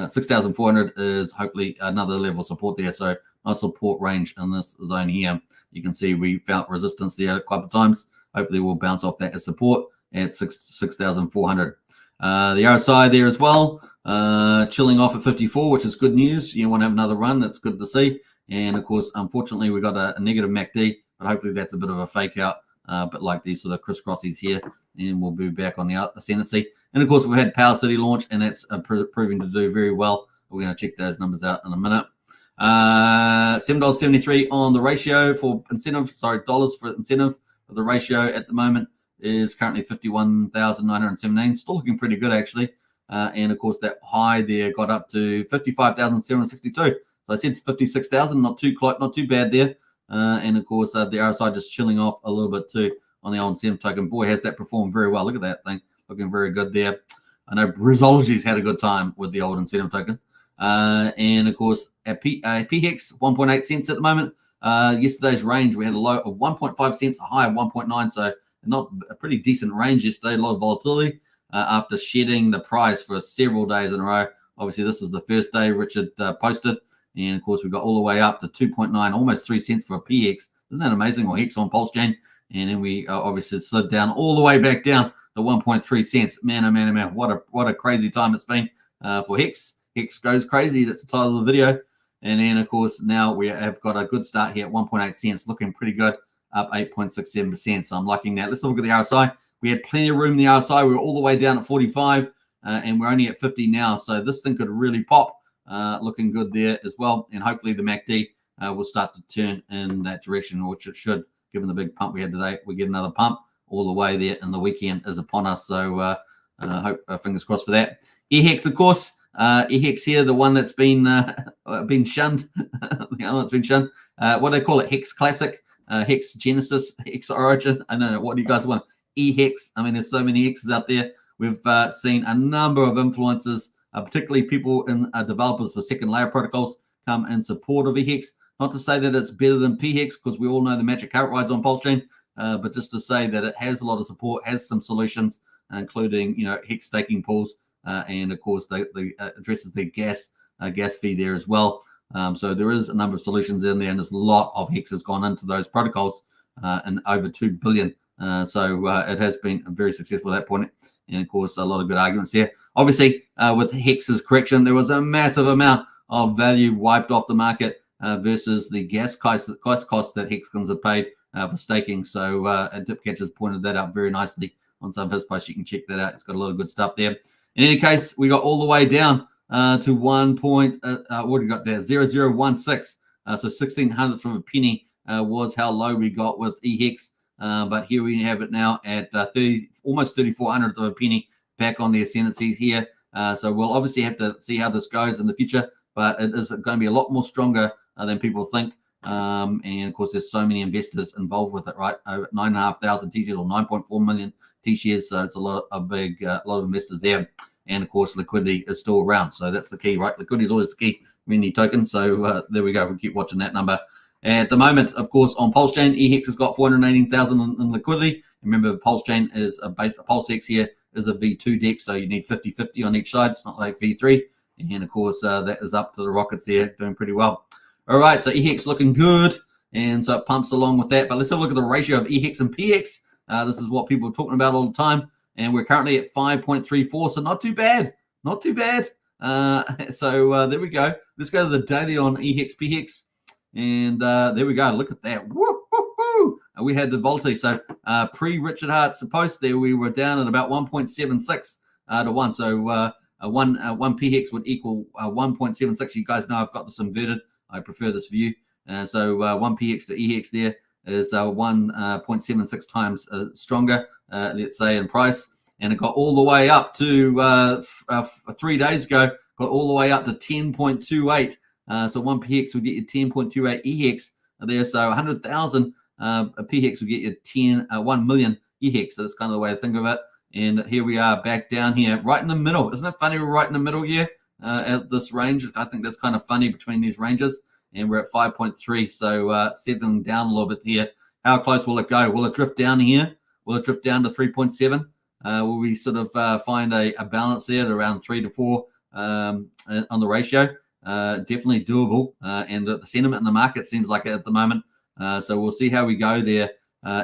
6,400 is hopefully another level of support there. So nice support range in this zone here. You can see we felt resistance there a couple of times. Hopefully we'll bounce off that as support at 6,400. The RSI there as well, chilling off at 54, which is good news. You want to have another run. That's good to see. And of course, unfortunately, we got a negative MACD, but hopefully that's a bit of a fake out. But like these sort of crisscrossies here, and we'll be back on the ascendancy. And of course, we've had Power City launch, and that's proving to do very well. We're going to check those numbers out in a minute. $7.73 on the ratio for incentive. Sorry, dollars for incentive. The ratio at the moment is currently 51,917. Still looking pretty good actually. And of course, that high there got up to 55,762. So I said 56,000, not too bad there. And of course, the RSI just chilling off a little bit too on the old incentive token. Boy, has that performed very well. Look at that thing, looking very good there. I know Brizology's had a good time with the old incentive token. And of course, at PHex, 1.8 cents at the moment. Yesterday's range, we had a low of 1.5 cents, a high of 1.9. So not a pretty decent range yesterday. A lot of volatility after shedding the price for several days in a row. Obviously, this was the first day Richard posted. And of course, we got all the way up to 2.9, almost 3 cents for a PX. Isn't that amazing? Or Hex on Pulsechain. And then we obviously slid down all the way back down to 1.3 cents. Man, oh man, oh man. What a crazy time it's been for Hex. Hex goes crazy. That's the title of the video. And then, of course, now we have got a good start here at 1.8 cents, looking pretty good, up 8.67%. So I'm liking that. Let's look at the RSI. We had plenty of room in the RSI. We were all the way down at 45, and we're only at 50 now. So this thing could really pop. Looking good there as well. And hopefully the MACD will start to turn in that direction, which it should, given the big pump we had today. We get another pump all the way there, and the weekend is upon us. So hope fingers crossed for that. eHex, of course. eHex here, the one that's been shunned. It's been shunned. What do they call it? Hex Classic, Hex Genesis, Hex Origin. I don't know. What do you guys want? eHex. I mean, there's so many Hexes out there. We've seen a number of influencers, particularly people in developers for second layer protocols, come in support of eHex. Not to say that it's better than PHex, because we all know the magic carrot rides on Pulsechain, but just to say that it has a lot of support, has some solutions, including Hex staking pools, and of course the addresses the gas fee there as well. So there is a number of solutions in there, and there's a lot of Hex has gone into those protocols, and over 2 billion. So it has been very successful at that point. And of course, a lot of good arguments there. Obviously, with Hex's correction, there was a massive amount of value wiped off the market versus the gas costs that Hexkins have paid for staking. So Dipcatch has pointed that out very nicely on some of his posts. You can check that out. It's got a lot of good stuff there. In any case, we got all the way down to 1 point. What do we got there? 0.0016. So 1600 from a penny was how low we got with eHex. But here we have it now at almost 3,400 of a penny back on the ascendancies here. So we'll obviously have to see how this goes in the future, but it is going to be a lot more stronger than people think. And of course, there's so many investors involved with it, right? Over 9,500 T-shares or 9.4 million T-shares. So it's a lot of investors there. And of course, liquidity is still around. So that's the key, right? Liquidity is always the key in any token. So there we go. We'll keep watching that number. At the moment, of course, on Pulsechain, eHex has got 418,000 in liquidity. Remember, Pulsechain is Pulsechain here is a V2 deck, so you need 50-50 on each side. It's not like V3. And of course, that is up to the rockets there, doing pretty well. All right, so eHex looking good, and so it pumps along with that. But let's have a look at the ratio of eHex and PX. This is what people are talking about all the time, and we're currently at 5.34, so not too bad. Not too bad. So there we go. Let's go to the daily on eHex, PX. And there we go. Look at that. Woo-hoo-hoo. We had the volatility. So pre-Richard Hart's post there, we were down at about 1.76 to 1. So one PHEX would equal 1.76. You guys know I've got this inverted. I prefer this view. So 1 PHEX to eHex there is 1.76 times stronger, let's say, in price. And it got all the way up to 3 days ago, got all the way up to 10.28. So 1 PHEX would get you 10.28 eHex there. So 100,000 PHEX would get you 1 million eHex. So that's kind of the way I think of it. And here we are back down here, right in the middle. Isn't it funny we're right in the middle here at this range? I think that's kind of funny between these ranges. And we're at 5.3, so settling down a little bit here. How close will it go? Will it drift down here? Will it drift down to 3.7? Will we sort of find a balance there at around 3 to 4 on the ratio? Definitely doable. And the sentiment in the market seems like it at the moment. So we'll see how we go there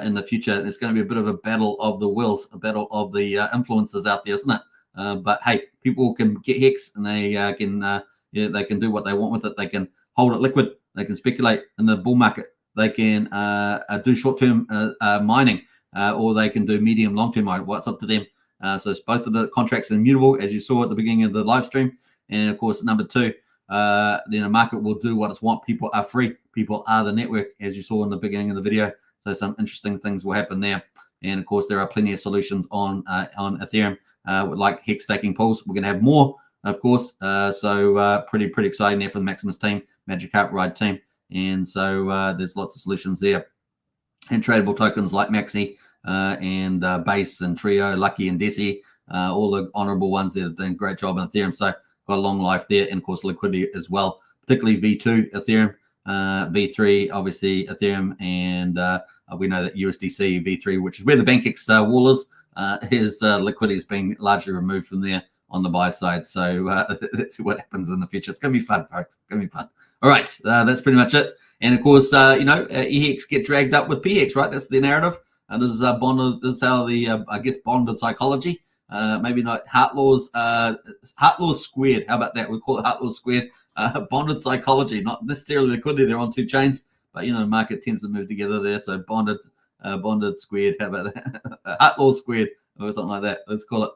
in the future. It's going to be a bit of a battle of the wills, a battle of the influences out there, isn't it? But hey, people can get Hex, and they they can do what they want with it. They can hold it liquid. They can speculate in the bull market. They can do short-term mining, or they can do medium, long-term mining. Well, it's up to them. So it's both of the contracts are immutable, as you saw at the beginning of the live stream. And of course, number two, then the market will do what it's want. People are free. People are the network, as you saw in the beginning of the video. So some interesting things will happen there. And of course, there are plenty of solutions on Ethereum, like Hex staking pools. We're going to have more, of course. So pretty exciting there for the Maximus team, Magic Carp Ride team. And so there's lots of solutions there. And tradable tokens like Maxi and Base and Trio, Lucky and Desi, all the honorable ones that have done a great job on Ethereum. So got a long life there, and of course liquidity as well, particularly V2 Ethereum, V3 obviously Ethereum, and we know that USDC V3, which is where the BankX wall is, his liquidity is being largely removed from there on the buy side. So let's see what happens in the future. It's going to be fun, folks. It's going to be fun. All right, that's pretty much it. And of course, eHex get dragged up with PHEX, right? That's the narrative. This is bonded. This is how the I guess bonded psychology. Maybe not Hart laws squared. How about that? We call it Hart laws squared. Bonded psychology, not necessarily liquidity. They're on two chains, but the market tends to move together there. So bonded squared. How about that? Hart law squared or something like that. Let's call it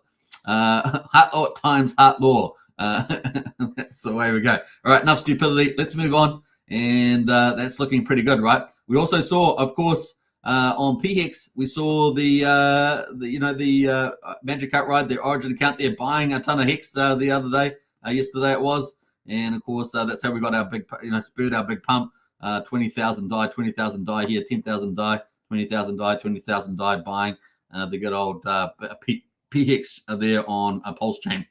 Hart law times Hart law. That's the way we go. All right, enough stupidity. Let's move on. And that's looking pretty good, right? We also saw, of course, on PHEX, we saw the Magic Carp Ride, their Origin account there, buying a ton of Hex the other day. Yesterday it was, and of course that's how we got our big, spurred our big pump. 20,000 die, 20,000 die here, 10,000 die, 20,000 die, 20,000 die, buying the good old PHEX there on a Pulsechain.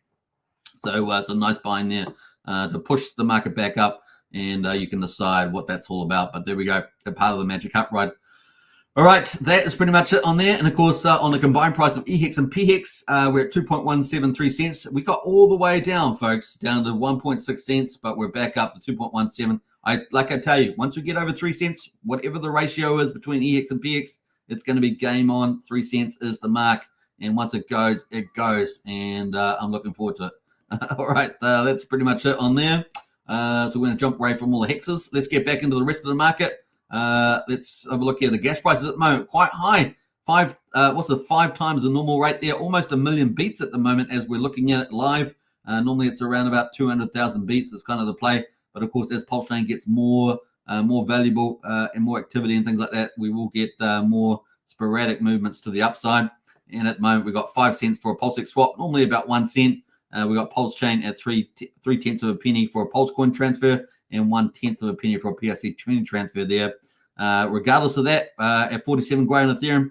So some nice buying there to push the market back up, and you can decide what that's all about. But there we go, a part of the Magic Carp Ride. All right, that is pretty much it on there. And of course, on the combined price of eHex and PHEX, we're at 2.173 cents. We got all the way down, folks, down to 1.6 cents, but we're back up to 2.17. Like I tell you, once we get over 3 cents, whatever the ratio is between eHex and PHEX, it's going to be game on. 3 cents is the mark. And once it goes, it goes. And I'm looking forward to it. All right, that's pretty much it on there. So we're going to jump away from all the hexes. Let's get back into the rest of the market. Let's have a look here. The gas prices at the moment quite high. 5 times the normal rate there. Almost 1 million beats at the moment as we're looking at it live. Normally it's around about 200,000 beats. That's kind of the play. But of course, as Pulsechain gets more valuable and more activity and things like that, we will get more sporadic movements to the upside. And at the moment, we've got 5 cents for a Pulsex swap. Normally about 1 cent. We got Pulsechain at 3/10 of a penny for a Pulsecoin transfer and 1/10 of a penny for a PRC20 transfer there. Regardless of that, at 47 Gray on Ethereum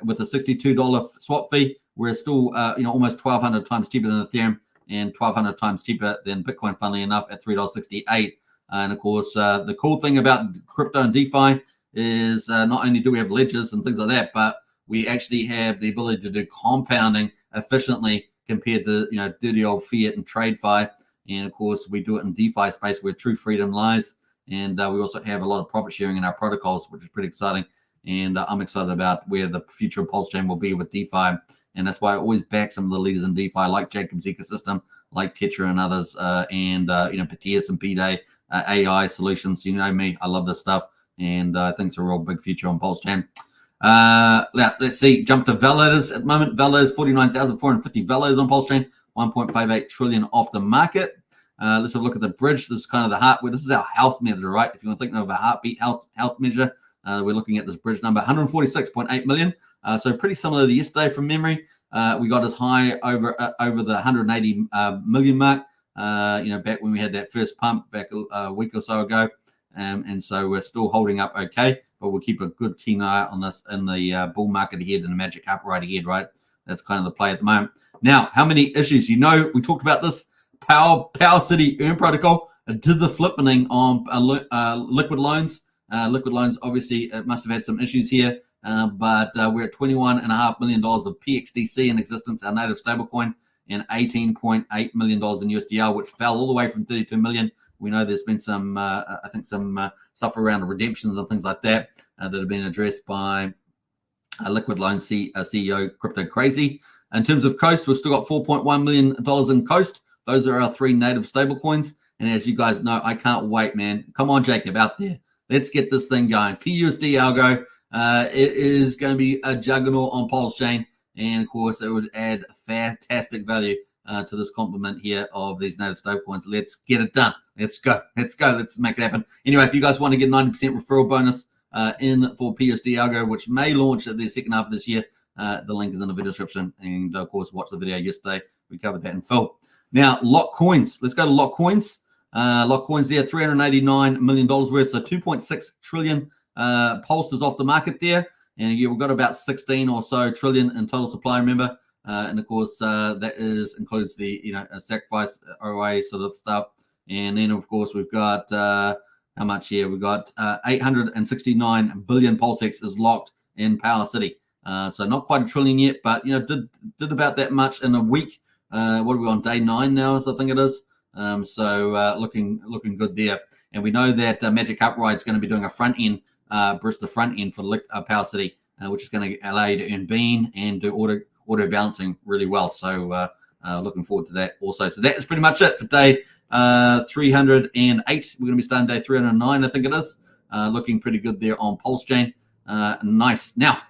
with a $62 swap fee, we're still almost 1,200 times cheaper than Ethereum and 1,200 times cheaper than Bitcoin, funnily enough, at $3.68. And of course, the cool thing about crypto and DeFi is not only do we have ledgers and things like that, but we actually have the ability to do compounding efficiently compared to dirty old fiat and TradeFi. And of course, we do it in DeFi space where true freedom lies. And we also have a lot of profit sharing in our protocols, which is pretty exciting. And I'm excited about where the future of Pulsechain will be with DeFi. And that's why I always back some of the leaders in DeFi, like Jacob's ecosystem, like Tetra and others, and Patias and P-Day, AI solutions. You know me, I love this stuff. And I think it's a real big future on Pulsechain. Let's see, jump to validators at the moment. Validators, 49,450 validators on Pulsechain. 1.58 trillion off the market. Let's have a look at the bridge. This is kind of the heart. This is our health measure, right? If you want to think of a heartbeat health measure, we're looking at this bridge number, 146.8 million. So pretty similar to yesterday from memory. We got as high over the 180 million mark. Back when we had that first pump back a week or so ago. And so we're still holding up okay, but we'll keep a good keen eye on this in the bull market ahead and the magic up right ahead, right? That's kind of the play at the moment. Now, how many issues? We talked about this Power City Earn protocol. It did the flippening on liquid loans. Liquid loans, obviously, it must have had some issues here, but we're at $21.5 million of PXDC in existence, our native stablecoin, and $18.8 million in USDR, which fell all the way from 32 million. We know there's been some, I think, some stuff around redemptions and things like that that have been addressed by Liquid Loan CEO Crypto Crazy. In terms of Coast, we've still got $4.1 million in Coast. Those are our 3 native stablecoins. And as you guys know, I can't wait, man. Come on, Jacob, out there. Let's get this thing going. PUSD Algo, it is going to be a juggernaut on Pulsechain. And, of course, it would add fantastic value to this complement here of these native stablecoins. Let's get it done. Let's go. Let's go. Let's make it happen. Anyway, if you guys want to get 90% referral bonus in for PUSD Algo, which may launch at the second half of this year, the link is in the video description. And, of course, watch the video yesterday. We covered that in full. Now, Lock Coins. Let's go to Lock Coins. Lock Coins there, $389 million worth, so 2.6 trillion pulses off the market there. And we've got about 16 or so trillion in total supply, remember. And of course, that includes the sacrifice ROA sort of stuff. And then of course we've got how much here? We've got 869 billion PulseX is locked in Power City. So not quite a trillion yet, but did about that much in a week. What are we on day 9 now? I think it is. So looking good there. And we know that Magic Upride is going to be doing a front end. Bristol front end for Power City, which is going to allow you to earn bean and do auto balancing really well. So looking forward to that also. So that is pretty much it for day 308. We're going to be starting day 309, I think it is. Looking pretty good there on Pulsechain. Nice. Now,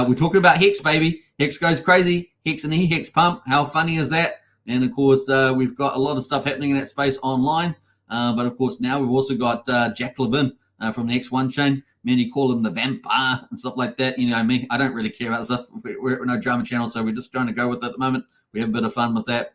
we're talking about Hex, baby. Hex goes crazy. Hex and eHex pump. How funny is that? And of course, we've got a lot of stuff happening in that space online. But of course, now we've also got Jack Levin from the X1 chain. Many call him the vampire and stuff like that. You know me, I don't really care about stuff. We're no drama channel, so we're just trying to go with it at the moment. We have a bit of fun with that,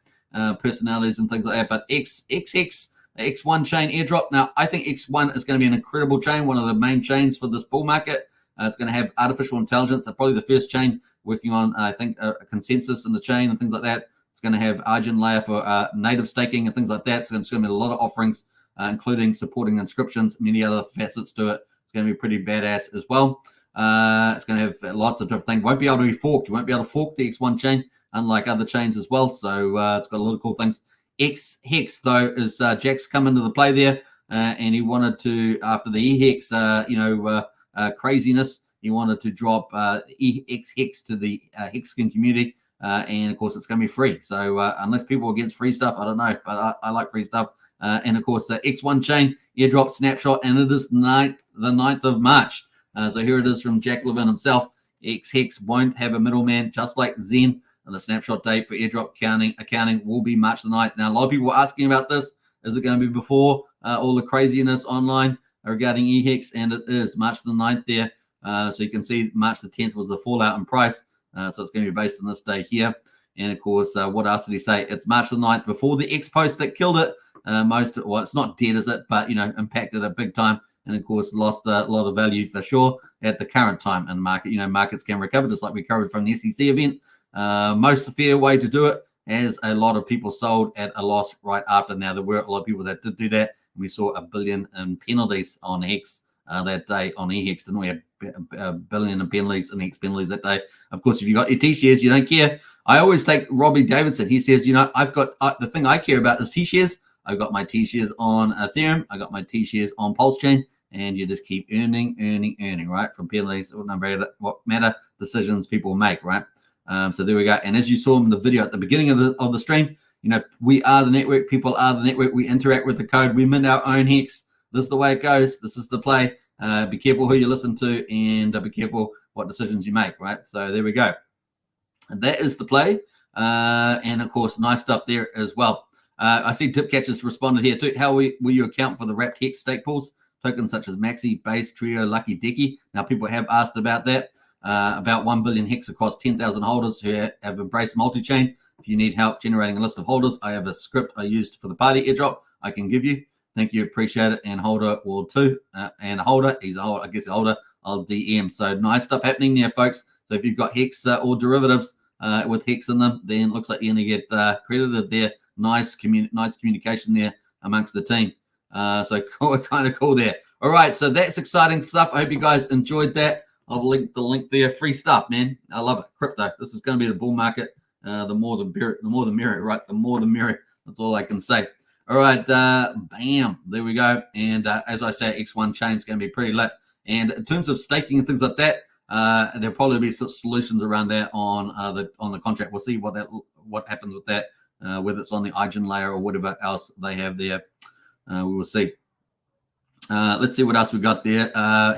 personalities and things like that. But XHex, X1 chain airdrop. Now, I think X1 is going to be an incredible chain, one of the main chains for this bull market. It's going to have artificial intelligence. Probably the first chain working on, I think, a consensus in the chain and things like that. It's going to have Argent layer for native staking and things like that. So it's going to be a lot of offerings, including supporting inscriptions, many other facets to it. It's going to be pretty badass as well. It's going to have lots of different things. Won't be able to be forked. You won't be able to fork the X1 chain, unlike other chains as well. So it's got a lot of cool things. XHex, though, is Jack's come into the play there, and he wanted to, after the eHex, craziness, he wanted to drop XHex to the Hexkin community, and of course, it's going to be free. So unless people are against free stuff, I don't know, but I like free stuff. And of course, the X1 chain airdrop snapshot, and it is the 9th of March. So here it is from Jack Levin himself. XHex won't have a middleman, just like Zen. And the snapshot date for airdrop accounting will be March the 9th. Now, a lot of people are asking about this. Is it going to be before all the craziness online regarding eHex? And it is March the 9th there. So you can see March the 10th was the fallout in price. So it's going to be based on this day here. And of course, what else did he say? It's March the 9th before the X post that killed it. Well, it's not dead, is it? But, impacted it big time. And of course, lost a lot of value for sure at the current time in the market. Markets can recover, just like we covered from the SEC event. Most fair way to do it, as a lot of people sold at a loss right after. Now, there were a lot of people that did do that. And we saw $1 billion in penalties on Hex that day on eHex. Didn't we have $1 billion in penalties and Hex penalties that day? Of course, if you got your T-shares, you don't care. I always take Robbie Davidson. He says, I've got the thing I care about is T-shares. I've got my T-shares on Ethereum. I got my T-shares on Pulsechain. And you just keep earning, right? From penalties, no matter what matter decisions people make, right? So there we go. And as you saw in the video at the beginning of the stream, we are the network. People are the network. We interact with the code. We mint our own Hex. This is the way it goes. This is the play. Be careful who you listen to, and be careful what decisions you make, right? So there we go. And that is the play. And of course, nice stuff there as well. I see Tipcatcher's responded here too. How will you account for the wrapped Hex stake pools? Tokens such as Maxi, Base, Trio, Lucky, Decky. Now, people have asked about that. About 1 billion Hex across 10,000 holders who have embraced multi-chain. If you need help generating a list of holders, I have a script I used for the party airdrop I can give you. Thank you, appreciate it. And holder will too. And a holder, he's a holder, I guess a holder, I'll DM. So nice stuff happening there, folks. So if you've got Hex or derivatives with Hex in them, then it looks like you're going to get credited there. Nice communication there amongst the team. So cool, kind of cool there. All right, so that's exciting stuff. I hope you guys enjoyed that. I'll link the link there. Free stuff, man. I love it. Crypto. This is going to be the bull market. The more the merrier, right? The more the merrier. That's all I can say. All right, bam. There we go. And as I say, X1 chain is going to be pretty lit. And in terms of staking and things like that, there'll probably be some solutions around that on the contract. We'll see what happens with that. Whether it's on the IGN layer or whatever else they have there. We will see. Let's see what else we got there.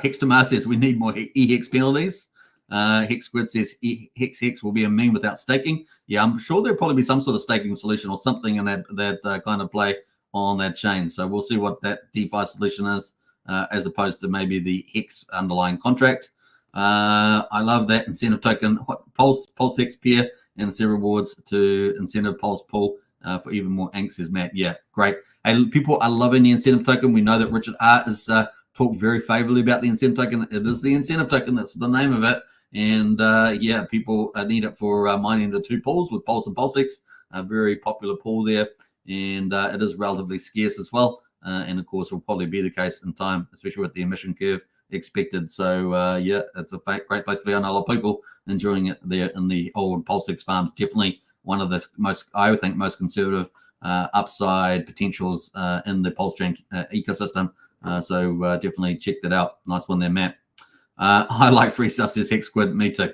Hex Tamar says we need more eHex penalties. Hex Squid says Hex will be a meme without staking. Yeah, I'm sure there'll probably be some sort of staking solution or something in that kind of play on that chain. So we'll see what that DeFi solution is, as opposed to maybe the Hex underlying contract. I love that incentive token, Pulse Hex peer, and incentive rewards to incentive Pulse pool for even more angst, says Matt. Yeah, great. Hey, people are loving the incentive token. We know that Richard Hart has talked very favorably about the incentive token. It is the incentive token. That's the name of it. And yeah, people need it for mining the two pools with Pulse and PulseX. A very popular pool there. And it is relatively scarce as well. And of course, will probably be the case in time, especially with the emission curve expected. So yeah, it's a great place to be. I know a lot of people enjoying it there in the old PulseX farms. Definitely one of the most, I would think, most conservative upside potentials in the Pulsechain ecosystem. So definitely check that out. Nice one there, Matt. I like free stuff, says Hex Squid. Me too.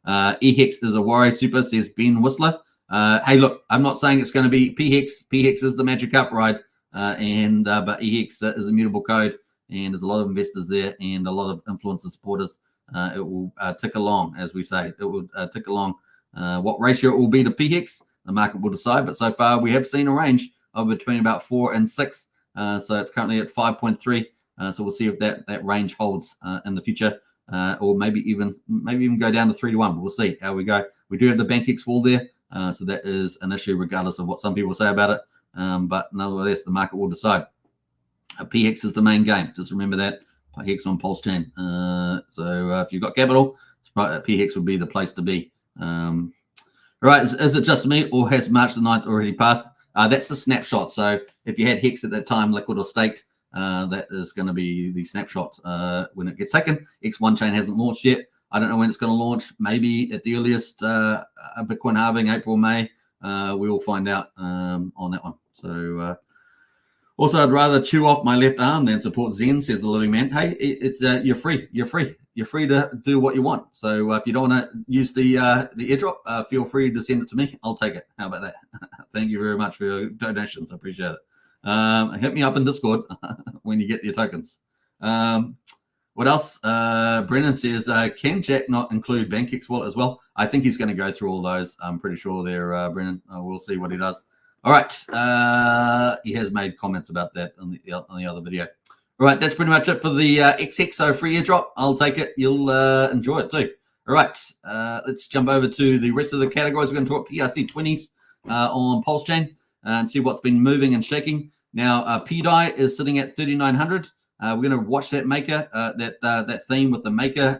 eHex is a Warrior Super, says Ben Whistler. Hey, look, I'm not saying it's going to be PHEX. PHEX is the magic upride, but eHex is a mutable code, and there's a lot of investors there and a lot of influencer supporters. It will tick along, as we say. It will tick along. What ratio it will be to PHEX, the market will decide. But so far, we have seen a range of between about 4 and 6. So it's currently at 5.3. So we'll see if that range holds in the future, or maybe even go down to 3 to 1. But we'll see how we go. We do have the BankX wall there, so that is an issue regardless of what some people say about it. But nonetheless, the market will decide. PHEX is the main game. Just remember that. Hex on Pulsechain. So if you've got capital, PHEX would be the place to be. All right, is it just me, or has March the 9th already passed? That's the snapshot. So if you had Hex at that time, liquid or staked, that is going to be the snapshot when it gets taken. X1 chain hasn't launched yet. I don't know when it's going to launch. Maybe at the earliest, Bitcoin halving, April, May. We will find out on that one. So also, I'd rather chew off my left arm than support Zen, says the living man. Hey, it's you're free. You're free to do what you want. So if you don't want to use the airdrop, feel free to send it to me. I'll take it. How about that? Thank you very much for your donations. I appreciate it. Hit me up in Discord when you get your tokens. What else? Brennan says, can Jack not include BankX wallet as well? I think he's going to go through all those. I'm pretty sure there, Brennan. We'll see what he does. All right. He has made comments about that on the other video. All right. That's pretty much it for the XHex free airdrop. I'll take it. You'll enjoy it too. All right. Let's jump over to the rest of the categories. We're going to talk PRC20s on Pulsechain and see what's been moving and shaking. Now, PDI is sitting at 3,900. We're going to watch that maker, that theme with the maker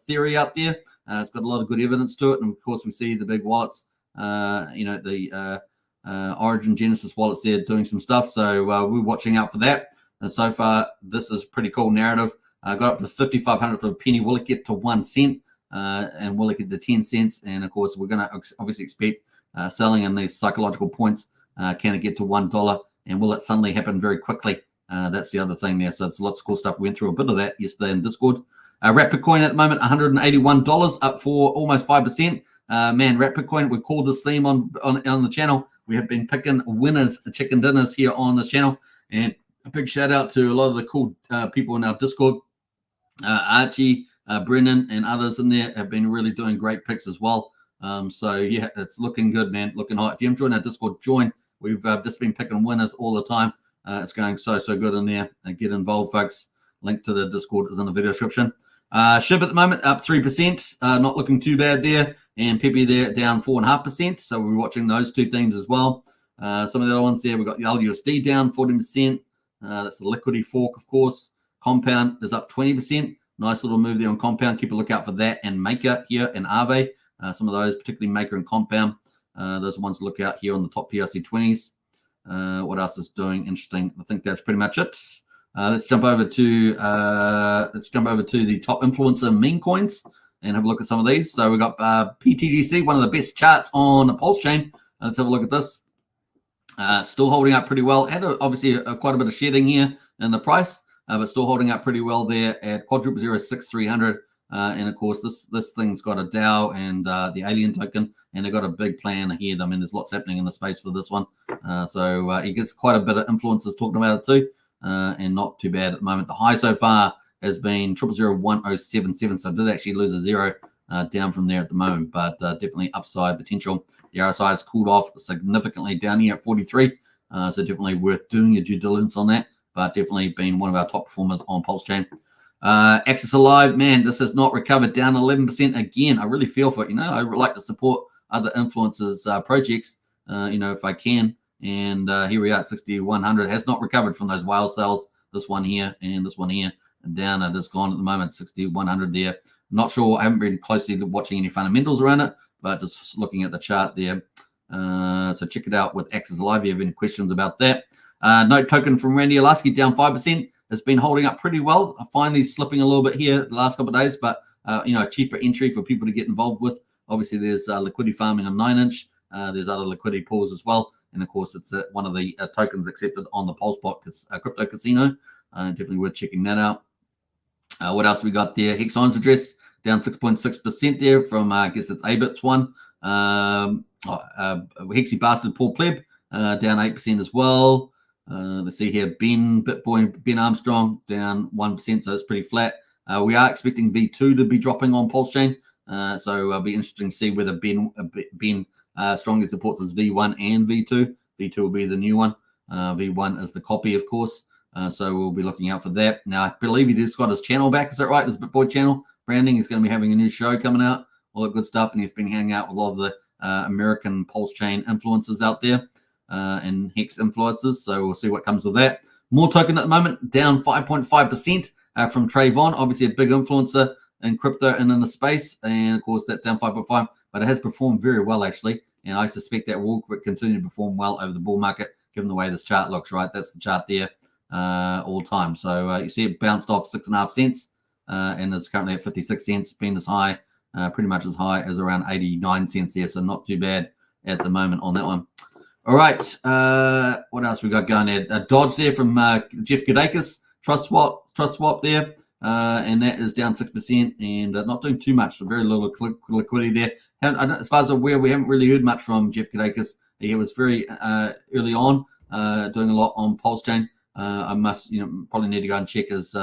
theory out there. It's got a lot of good evidence to it. And of course, we see the big wallets, the Origin Genesis wallets there doing some stuff. So we're watching out for that. And so far, this is pretty cool narrative. Got up to 5,500 for a penny. Will it get to 1 cent? And will it get to 10 cents? And of course, we're going to obviously expect selling in these psychological points. Can it get to $1? And will it suddenly happen very quickly? That's the other thing there. So it's lots of cool stuff. We went through a bit of that yesterday in Discord. Wrap Bitcoin at the moment, $181, up for almost 5%. Man, Wrap Bitcoin, we called this theme on the channel. We have been picking winners, chicken dinners here on this channel. And a big shout out to a lot of the cool people in our Discord. Archie, Brennan, and others in there have been really doing great picks as well. So yeah, it's looking good, man. Looking hot. If you haven't joined our Discord, join. We've just been picking winners all the time. It's going so good in there. Get involved, folks. Link to the Discord is in the video description. SHIB at the moment up 3%, not looking too bad there. And Pepe there down 4.5%. So we're watching those two themes as well. Some of the other ones there, we've got the LUSD down 14%. That's the liquidity fork, of course. Compound is up 20%. Nice little move there on Compound. Keep a lookout for that. And Maker here and Aave. Some of those, particularly Maker and Compound. Those are ones to look out here on the top PRC 20s. What else is doing interesting? I think that's pretty much it. Let's jump over to the top influencer meme coins and have a look at some of these. So we've got PTGC, one of the best charts on the Pulsechain. Let's have a look at this. Still holding up pretty well. Had obviously quite a bit of shedding here in the price, but still holding up pretty well there at quadruple 06300. And of course, this thing's got a DAO and the alien token, and they've got a big plan ahead. I mean, there's lots happening in the space for this one. So it gets quite a bit of influencers talking about it too, and not too bad at the moment. The high so far has been 0.001077, so it did actually lose a zero down from there at the moment, but definitely upside potential. The RSI has cooled off significantly down here at 43, so definitely worth doing your due diligence on that, but definitely been one of our top performers on Pulsechain. Access Alive, man, this has not recovered, down 11% again. I really feel for it. I would like to support other influencers' projects, if I can. And here we are at 6,100. Has not recovered from those whale sales. This one here and this one here. And down it is gone at the moment, 6,100 there. Not sure. I haven't been closely watching any fundamentals around it, but just looking at the chart there. So check it out with Access Alive if you have any questions about that. Note token from Randy Alaski down 5%. It's been holding up pretty well. Finally slipping a little bit here the last couple of days, but a cheaper entry for people to get involved with. Obviously, there's liquidity farming on 9-inch. There's other liquidity pools as well, and of course, it's one of the tokens accepted on the Pulsebot crypto casino. Definitely worth checking that out. What else we got there? Hex address down 6.6% there from I guess it's Abit's one. Hexy bastard Paul Pleb down 8% as well. Let's see here, Ben Armstrong down 1%, so it's pretty flat. We are expecting V2 to be dropping on Pulsechain, so it'll be interesting to see whether Ben strongly supports his V1 and V2. V2 will be the new one. V1 is the copy, of course, so we'll be looking out for that. Now, I believe he just got his channel back, is that right? His BitBoy channel branding. He's going to be having a new show coming out, all that good stuff, and he's been hanging out with a lot of the American Pulsechain influencers out there. And Hex influencers, so we'll see what comes with that. More token at the moment, down 5.5% from Trayvon, obviously a big influencer in crypto and in the space, and of course that's down 5.5, but it has performed very well actually, and I suspect that will continue to perform well over the bull market given the way this chart looks. Right, that's the chart there all time. So you see it bounced off 6.5 cents, and it's currently at 56 cents, been as high, pretty much as high as around 89 cents there, so not too bad at the moment on that one. All right, what else we got going there? A dodge there from Jeff Kadakis, Trust Swap there, and that is down 6% and not doing too much, so very little liquidity there. As far as I'm aware, we haven't really heard much from Jeff Kadakis. He was very early on, doing a lot on Pulsechain. I must, probably need to go and check his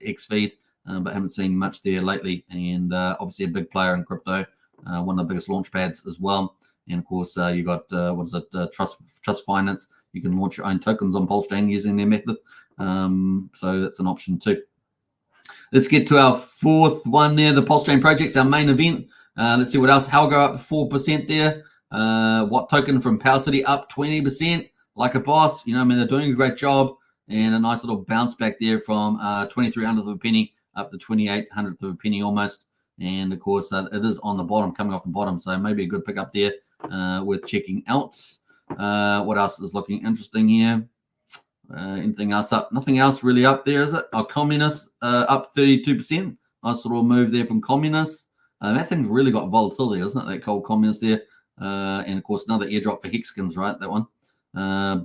X feed, but haven't seen much there lately. And obviously a big player in crypto, one of the biggest launch pads as well. And of course, you got Trust Finance. You can launch your own tokens on Pulsechain using their method. So that's an option too. Let's get to our fourth one there, the Pulsechain projects, our main event. Let's see what else. Halgo up 4% there. What token from Power City up 20%, like a boss. They're doing a great job, and a nice little bounce back there from 2300th of a penny up to 2800th of a penny almost. And of course, it is on the bottom, coming off the bottom, so maybe a good pickup there. Worth checking out. What else is looking interesting here? Anything else up? Nothing else really up there, is it? Communist up 32%. Nice little move there from Communist. That thing's really got volatility, isn't it? That cold Communist there. And of course, another airdrop for Hexkins, right? That one.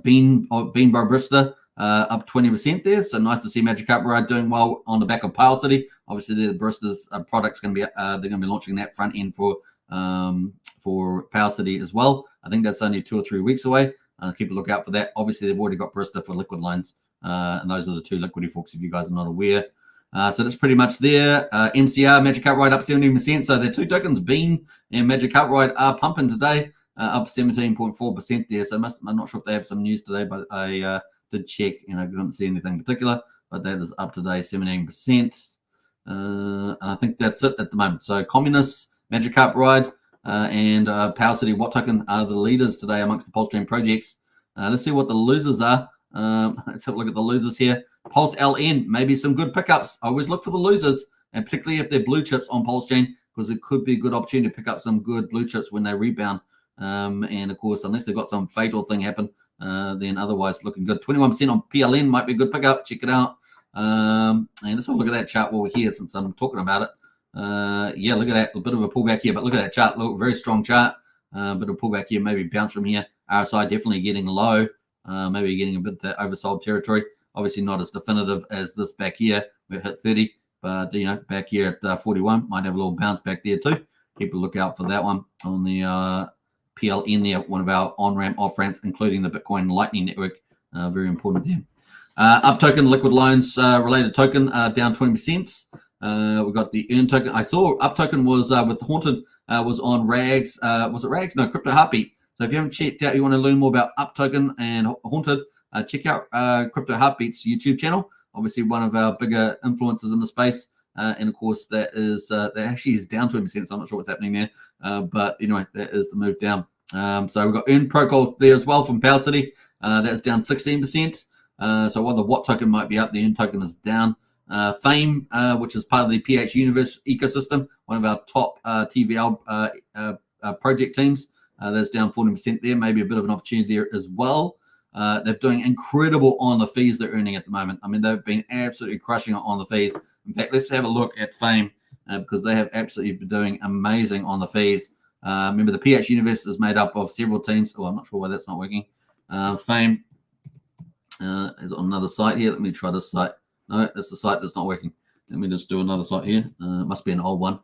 Bean Barbrista up 20% there. So nice to see Magic Carpet Ride doing well on the back of Power City. Obviously, the Barista's product's going to be they're going to be launching that front end for Power City as well. I think that's only 2 or 3 weeks away. Keep a lookout for that. Obviously, they've already got Barista for liquid lines, and those are the two liquidity forks if you guys are not aware. So that's pretty much there. MCR, Magic Carpet Ride up 17%. So the two tokens, Bean and Magic Carpet Ride, are pumping today, up 17.4% there. So I'm not sure if they have some news today, but I did check, couldn't see anything particular, but that is up today, 17%. And I think that's it at the moment. So Communists, Magic Carpet Ride, and Power City What Token are the leaders today amongst the Pulsechain projects. Let's see what the losers are. Let's have a look at the losers here. Pulse LN, maybe some good pickups. I always look for the losers, and particularly if they're blue chips on Pulsechain, because it could be a good opportunity to pick up some good blue chips when they rebound. And of course, unless they've got some fatal thing happen, then otherwise looking good. 21% on PLN might be a good pickup. Check it out. And let's have a look at that chart while we're here, since I'm talking about it. Yeah, look at that. A bit of a pullback here, but look at that chart. Look, very strong chart. Bit of a pullback here, maybe bounce from here. RSI definitely getting low. Maybe getting a bit of that oversold territory. Obviously not as definitive as this back here. We hit 30, but back here at 41, might have a little bounce back there too. Keep a lookout for that one on the PLN there, one of our on-ramp, off-ramps, including the Bitcoin Lightning Network. Very important there. Up token, liquid loans related token, down 20%. We've got the earn token. I saw up token was with Haunted, was on Rags. Was it Rags? No, Crypto Heartbeat. So if you haven't checked out, you want to learn more about up token and Haunted, check out Crypto Heartbeat's YouTube channel. Obviously, one of our bigger influencers in the space. And of course, that actually is down 20%. So I'm not sure what's happening there. But anyway, that is the move down. So we've got Earn Protocol there as well from Power City. That's down 16%. So while the What token might be up, the Earn token is down. Fame, which is part of the PH Universe ecosystem, one of our top TVL project teams, that's down 40% there. Maybe a bit of an opportunity there as well. They're doing incredible on the fees they're earning at the moment. I mean, they've been absolutely crushing it on the fees. In fact, let's have a look at Fame because they have absolutely been doing amazing on the fees. Remember, the PH Universe is made up of several teams. Oh, I'm not sure why that's not working. Fame is on another site here. Let me try this site. No, that's the site that's not working. Let me just do another site here. It must be an old one.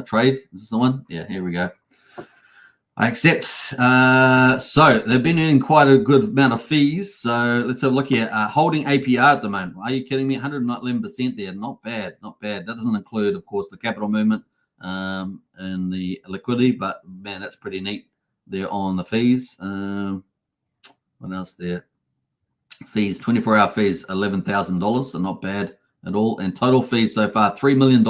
Trade, is this the one? Yeah, here we go. I accept. So they've been earning quite a good amount of fees. So let's have a look here. Holding APR at the moment. Are you kidding me? 111% there. Not bad. Not bad. That doesn't include, of course, the capital movement and the liquidity. But, man, that's pretty neat there on the fees. What else there? Fees, 24-hour fees, $11,000. So not bad at all. And total fees so far, $3 million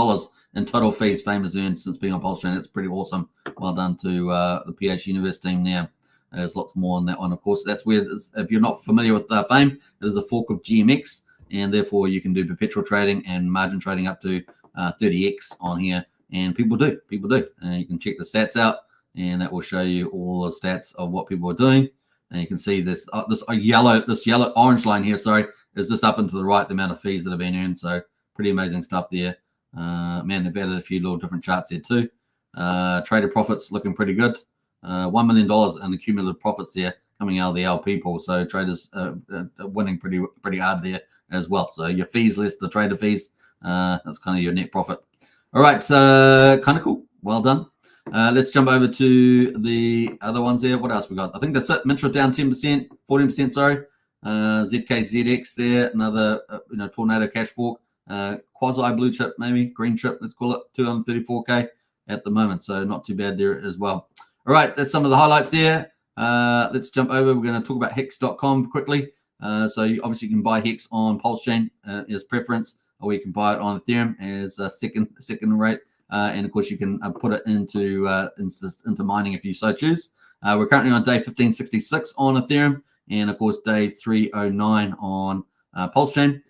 in total fees Fame has earned since being on Pulsechain. That's pretty awesome. Well done to the PH Universe team there. There's lots more on that one, of course. That's where, if you're not familiar with Fame, it is a fork of GMX, and therefore you can do perpetual trading and margin trading up to 30x on here. And people do. And you can check the stats out, and that will show you all the stats of what people are doing. And you can see this yellow orange line here, sorry, is just up and to the right, the amount of fees that have been earned. So pretty amazing stuff there. Man, they've added a few little different charts here too. Trader profits looking pretty good. $1 million in the cumulative profits there coming out of the LP pool. So traders winning pretty hard there as well. So your fees less the trader fees, that's kind of your net profit. All right, kind of cool. Well done. Let's jump over to the other ones there. What else we got? I think that's it. Mintra down 10%, 14%, sorry. ZKZX there, another Tornado Cash Fork. Quasi blue chip, maybe green chip, let's call it, 234K at the moment. So not too bad there as well. All right, that's some of the highlights there. Let's jump over. We're going to talk about Hex.com quickly. So obviously you can buy Hex on Pulsechain as preference, or you can buy it on Ethereum as a second rate. And of course you can put it into mining if you so choose. We're currently on day 1566 on Ethereum, and of course day 309 on Pulsechain.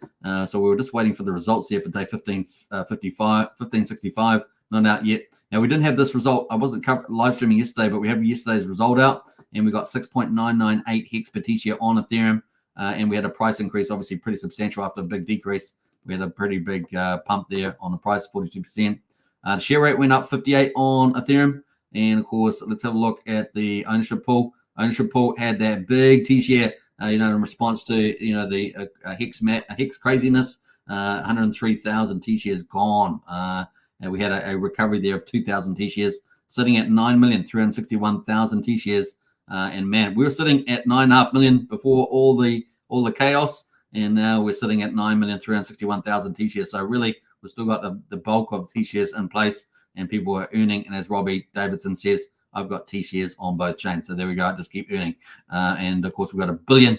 So we were just waiting for the results here for day 1565, not out yet. Now, we didn't have this result. I wasn't live streaming yesterday, but we have yesterday's result out, and we got 6.998 Hex per TShare on Ethereum, and we had a price increase, obviously pretty substantial after a big decrease. We had a pretty big pump there on the price, 42%. The share rate went up 58 on Ethereum, and of course, let's have a look at the ownership pool. Ownership pool had that big TShare, in response to the Hex craziness. 103,000 TShares gone. And we had a recovery there of 2,000 TShares, sitting at 9,361,000 TShares. And man, we were sitting at 9.5 million before all the chaos. and now we're sitting at 9,361,000 T-shares. So really, we've still got the bulk of T-shares in place, and people are earning. And as Robbie Davidson says, I've got T-shares on both chains. So there we go. Just keep earning. And of course, we've got $1 billion.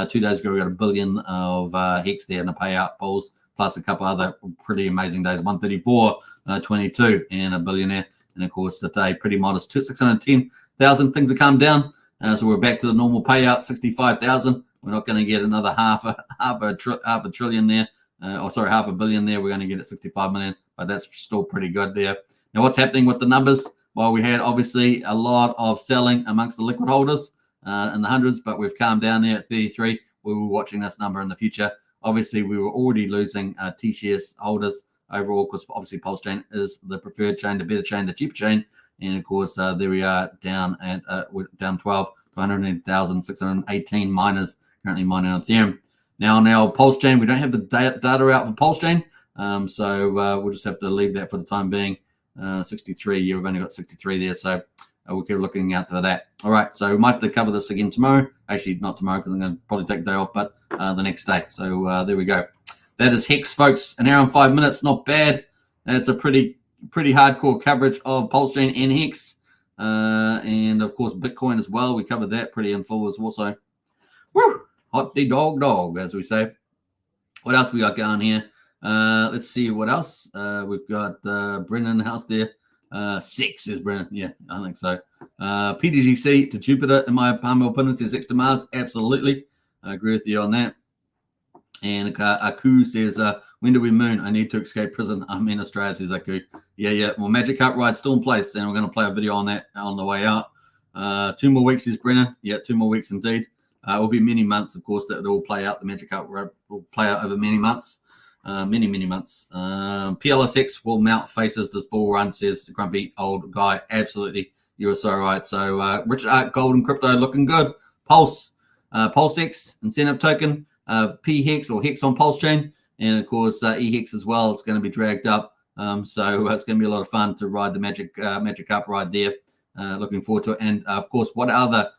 2 days ago, we got $1 billion of Hex there in the payout pools, plus a couple other pretty amazing days, 134.22, and $1 billion there. And of course, today, pretty modest, 610,000. Things have come down. So we're back to the normal payout, 65,000. We're not going to get another half a trillion there. Sorry, half a billion there. We're going to get at 65 million, but that's still pretty good there. Now, what's happening with the numbers? Well, we had obviously a lot of selling amongst the liquid holders in the hundreds, but we've calmed down there at 33. We were watching this number in the future. Obviously, we were already losing T-shares holders overall, because obviously Pulsechain is the preferred chain, the better chain, the cheaper chain. And of course, there we are down at we're down 12 to 108,618 miners currently mining on Ethereum. Now Pulsechain, we don't have the data out for Pulsechain, so we'll just have to leave that for the time being. 63, yeah, we've only got 63 there, so we'll keep looking out for that. All right, so we might have to cover this again tomorrow. Actually, not tomorrow, because I'm going to probably take a day off, but the next day. So there we go. That is Hex, folks. An hour and 5 minutes, not bad. That's a pretty hardcore coverage of Pulsechain and Hex, and of course Bitcoin as well. We covered that pretty in full as also. Woo! Hot dog, as we say. What else we got going here? Let's see what else. We've got Brennan in the house there. 6 is Brennan. Yeah, I think so. PDGC to Jupiter, in my humble opinion, says X to Mars. Absolutely. I agree with you on that. And Aku says, when do we moon? I need to escape prison. I'm in Australia, says Aku. Yeah. Well, Magic Cup ride's still in place, and we're going to play a video on that on the way out. 2 more weeks, says Brennan. Yeah, 2 more weeks indeed. It will be many months, of course, that it will play out. The Magic Cup will play out over many months. Many months. PLSX will mount faces this bull run, says the grumpy old guy. Absolutely. You are so right. So Richard Art Golden Crypto looking good. PulseX, incentive token, PHex or Hex on Pulsechain, and of course eHex as well. It's going to be dragged up. So it's going to be a lot of fun to ride the Magic Cup ride there. Looking forward to it. And of course, what other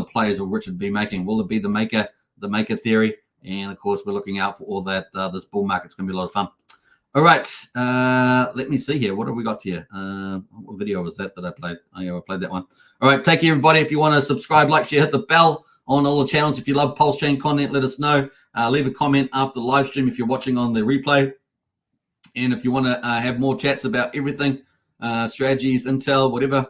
plays will Richard be making? Will it be the maker theory? And of course, we're looking out for all that. This bull market's going to be a lot of fun. All right, let me see here. What have we got here? What video was that I played? Oh, yeah, I played that one. All right, take care, everybody. If you want to subscribe, like, share, hit the bell on all the channels. If you love Pulsechain content, let us know. Leave a comment after the live stream if you're watching on the replay. And if you want to have more chats about everything, strategies, intel, whatever,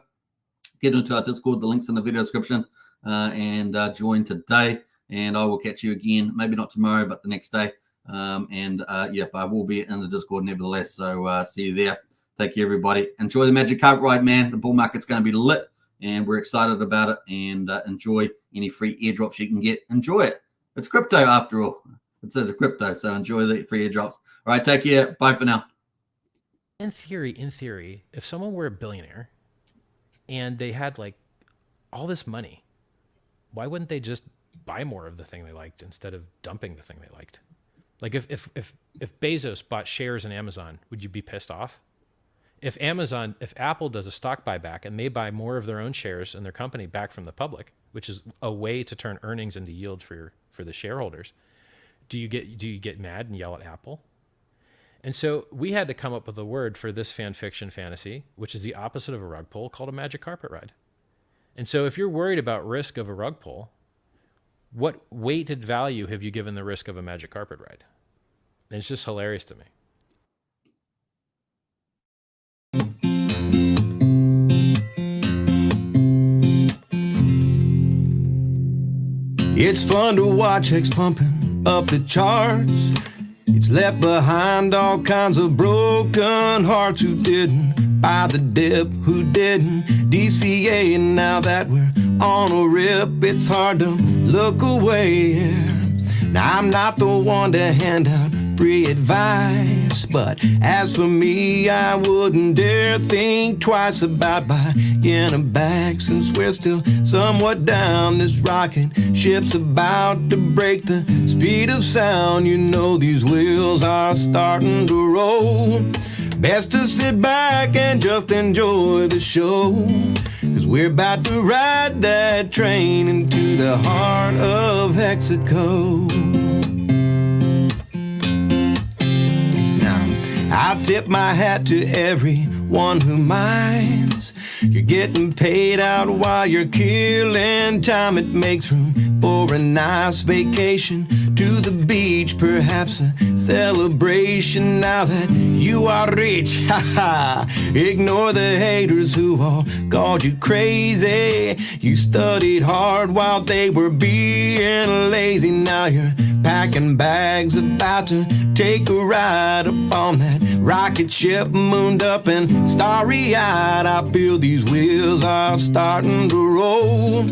get into our Discord. The link's in the video description, and join today. And I will catch you again, maybe not tomorrow, but the next day. But I will be in the Discord nevertheless. So see you there. Take care, everybody. Enjoy the Magic Carpet ride, man. The bull market's going to be lit, and we're excited about it. And enjoy any free airdrops you can get. Enjoy it. It's crypto after all. It's a crypto, so enjoy the free airdrops. All right, take care. Bye for now. In theory, if someone were a billionaire and they had like all this money, why wouldn't they just buy more of the thing they liked instead of dumping the thing they liked? Like if Bezos bought shares in Amazon, would you be pissed off? If Apple does a stock buyback and they buy more of their own shares in their company back from the public, which is a way to turn earnings into yield for the shareholders, do you get mad and yell at Apple? And so we had to come up with a word for this fan fiction fantasy, which is the opposite of a rug pull, called a magic carpet ride. And so if you're worried about risk of a rug pull, what weighted value have you given the risk of a magic carpet ride? And it's just hilarious to me. It's fun to watch Hex pumping up the charts. It's left behind all kinds of broken hearts who didn't buy the dip, who didn't DCA, and now that we're on a rip, it's hard to look away. Now I'm not the one to hand out free advice, but as for me, I wouldn't dare think twice about buying a bag, since we're still somewhat down. This rocket ship's about to break the speed of sound. You know these wheels are starting to roll. Best to sit back and just enjoy the show, 'cause we're about to ride that train into the heart of Hexaco. I tip my hat to everyone who minds. You're getting paid out while you're killing time. It makes room for a nice vacation to the beach, perhaps a celebration now that you are rich. Ha ha! Ignore the haters who all called you crazy. You studied hard while they were being lazy. Now you're packing bags, about to take a ride up on that rocket ship, mooned up and starry-eyed. I feel these wheels are starting to roll.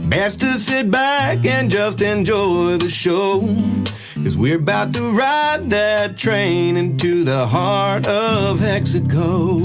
Best to sit back and just enjoy the show, 'cause we're about to ride that train into the heart of Hexaco.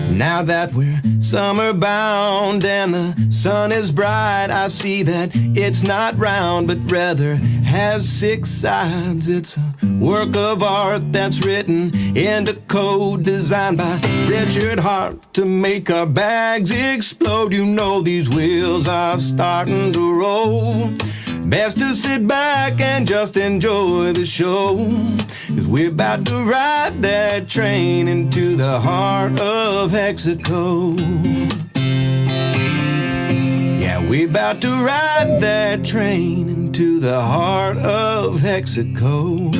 Now that we're summer bound and the sun is bright, I see that it's not round but rather has 6 sides. It's a work of art that's written into code, designed by Richard Hart to make our bags explode. You know these wheels are starting to roll. Best to sit back and just enjoy the show, 'cause we're about to ride that train into the heart of Hexaco. Yeah, we're about to ride that train into the heart of Hexaco.